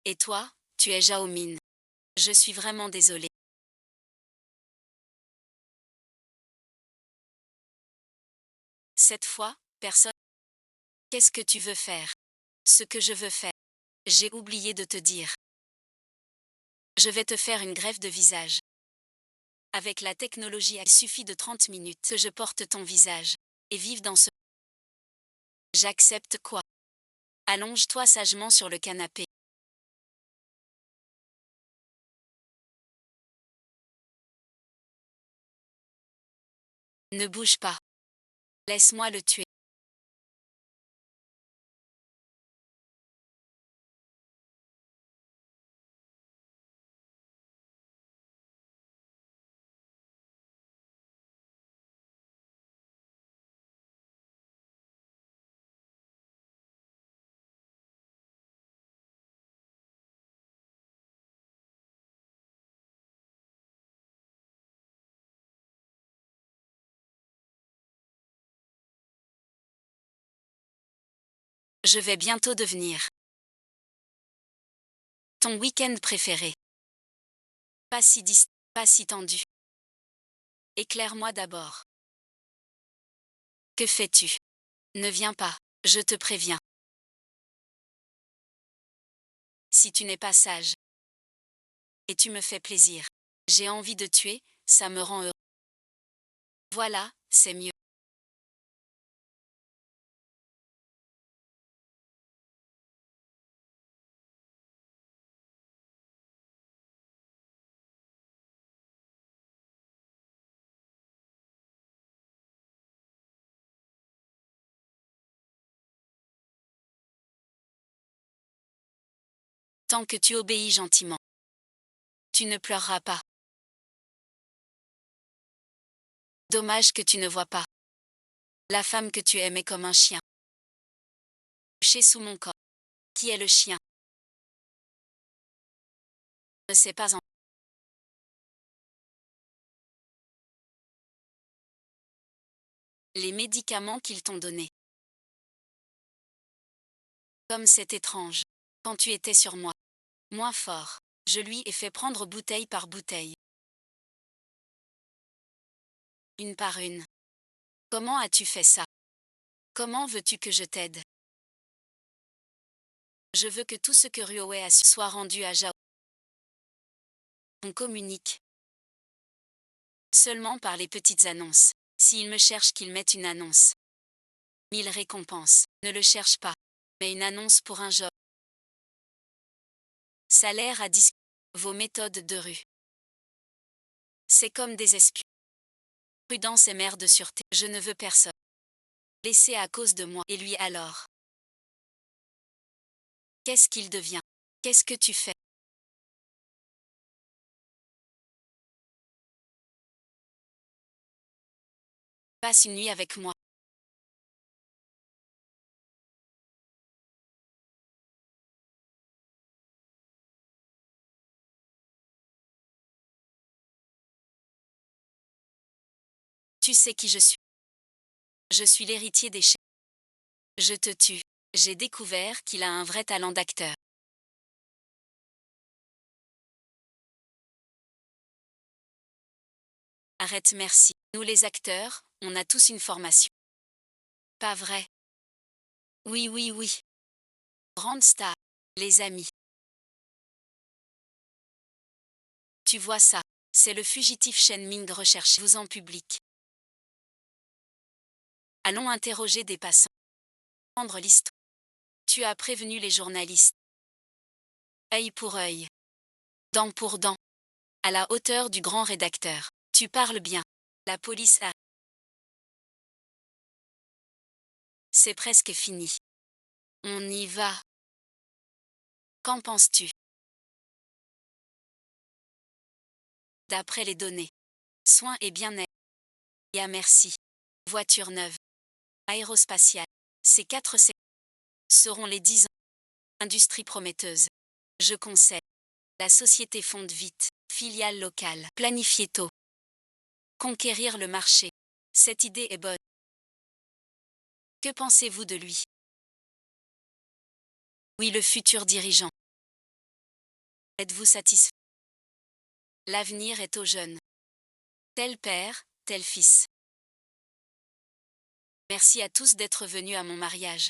Et toi, tu es Jao Min. Je suis vraiment désolée. Cette fois, personne. Qu'est-ce que tu veux faire? Ce que je veux faire. J'ai oublié de te dire. Je vais te faire une greffe de visage. Avec la technologie, il suffit de 30 minutes que je porte ton visage. Et vive dans ce... J'accepte quoi? Allonge-toi sagement sur le canapé. Ne bouge pas. Laisse-moi le tuer. Je vais bientôt devenir ton week-end préféré. Pas si distant, pas si tendu. Éclaire-moi d'abord. Que fais-tu? Ne viens pas, je te préviens. Si tu n'es pas sage. Et tu me fais plaisir. J'ai envie de tuer, ça me rend heureux. Voilà, c'est mieux. Tant que tu obéis gentiment. Tu ne pleureras pas. Dommage que tu ne vois pas. La femme que tu aimais comme un chien. Chez sous mon corps. Qui est le chien? Ne sais pas en... Les médicaments qu'ils t'ont donnés. Comme c'est étrange. Quand tu étais sur moi. Moins fort. Je lui ai fait prendre bouteille par bouteille. Une par une. Comment as-tu fait ça? Comment veux-tu que je t'aide? Je veux que tout ce que Ryohei a su soit rendu à Jao. On communique. Seulement par les petites annonces. S'il me cherche qu'il mette une annonce. 1000 récompenses. Ne le cherche pas. Mais une annonce pour un job. Salaire à 10. Vos méthodes de rue. C'est comme des espions. Prudence et mère de sûreté. Je ne veux personne. Laissé à cause de moi. Et lui alors? Qu'est-ce qu'il devient? Qu'est-ce que tu fais? Passe une nuit avec moi. Tu sais qui je suis. Je suis l'héritier des chefs. Je te tue. J'ai découvert qu'il a un vrai talent d'acteur. Arrête, merci. Nous les acteurs, on a tous une formation. Pas vrai? Oui, oui, oui. Grande star. Les amis. Tu vois ça? C'est le fugitif Shen Ming recherché vous en public. Allons interroger des passants. Prendre l'histoire. Tu as prévenu les journalistes. Œil pour œil. Dent pour dent. À la hauteur du grand rédacteur. Tu parles bien. La police a. C'est presque fini. On y va. Qu'en penses-tu? D'après les données. Soins et bien-être. Et à merci. Voiture neuve. Aérospatiale. Ces 4 seront les 10 ans. Industrie prometteuse. Je conseille. La société fonde vite. Filiale locale. Planifier tôt. Conquérir le marché. Cette idée est bonne. Que pensez-vous de lui? Oui, le futur dirigeant. Êtes-vous satisfait? L'avenir est aux jeunes. Tel père, tel fils. Merci à tous d'être venus à mon mariage.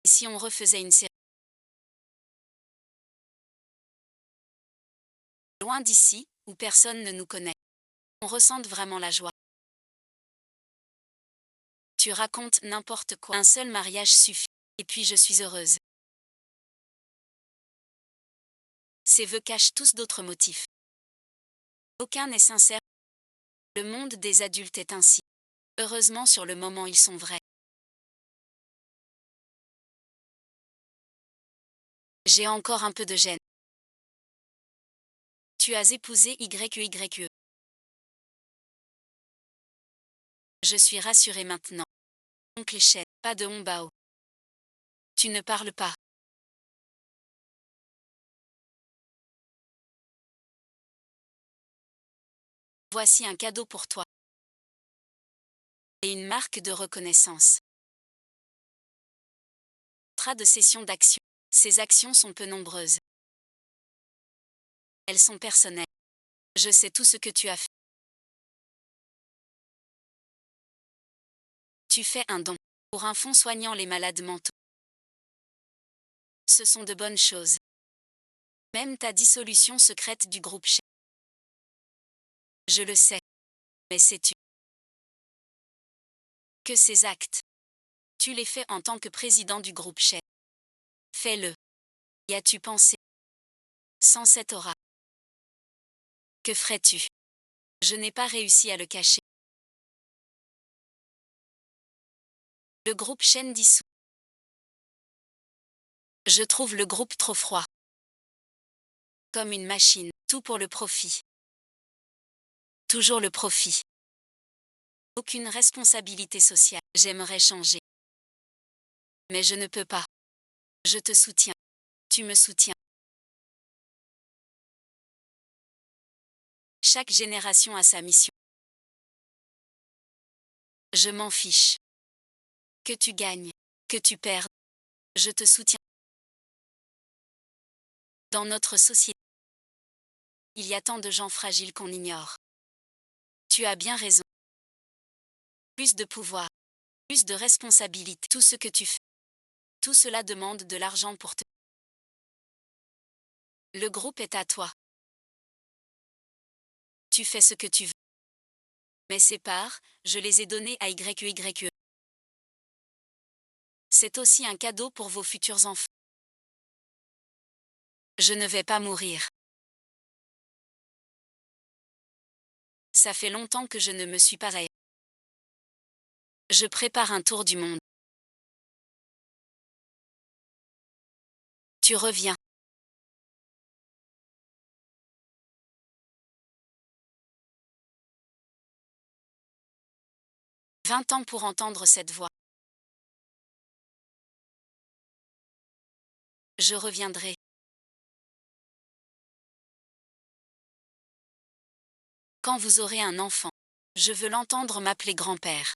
Et si on refaisait une série? Loin d'ici, où personne ne nous connaît. On ressente vraiment la joie. Tu racontes n'importe quoi. Un seul mariage suffit. Et puis je suis heureuse. Ces vœux cachent tous d'autres motifs. Aucun n'est sincère. Le monde des adultes est ainsi. Heureusement sur le moment ils sont vrais. J'ai encore un peu de gêne. Tu as épousé YQYE. Je suis rassurée maintenant. Oncle Shen, pas de Hongbao. Tu ne parles pas. Voici un cadeau pour toi. Et une marque de reconnaissance. De cession d'actions. Ces actions sont peu nombreuses. Elles sont personnelles. Je sais tout ce que tu as fait. Tu fais un don pour un fonds soignant les malades mentaux. Ce sont de bonnes choses. Même ta dissolution secrète du groupe Shen. Je le sais. Mais sais-tu que ces actes, tu les fais en tant que président du groupe Shen? Fais-le. Y as-tu pensé? Sans cette aura, que ferais-tu? Je n'ai pas réussi à le cacher. Le groupe Shen dissous. Je trouve le groupe trop froid. Comme une machine, tout pour le profit. Toujours le profit. Aucune responsabilité sociale. J'aimerais changer. Mais je ne peux pas. Je te soutiens. Tu me soutiens. Chaque génération a sa mission. Je m'en fiche. Que tu gagnes, que tu perdes, je te soutiens. Dans notre société, il y a tant de gens fragiles qu'on ignore. Tu as bien raison. Plus de pouvoir, plus de responsabilité. Tout ce que tu fais, tout cela demande de l'argent pour te. Le groupe est à toi. Tu fais ce que tu veux. Mais ces parts, je les ai données à YQYE. C'est aussi un cadeau pour vos futurs enfants. Je ne vais pas mourir. Ça fait longtemps que je ne me suis pas rayé. Je prépare un tour du monde. Tu reviens. « 20 ans pour entendre cette voix. Je reviendrai. Quand vous aurez un enfant. Je veux l'entendre m'appeler grand-père.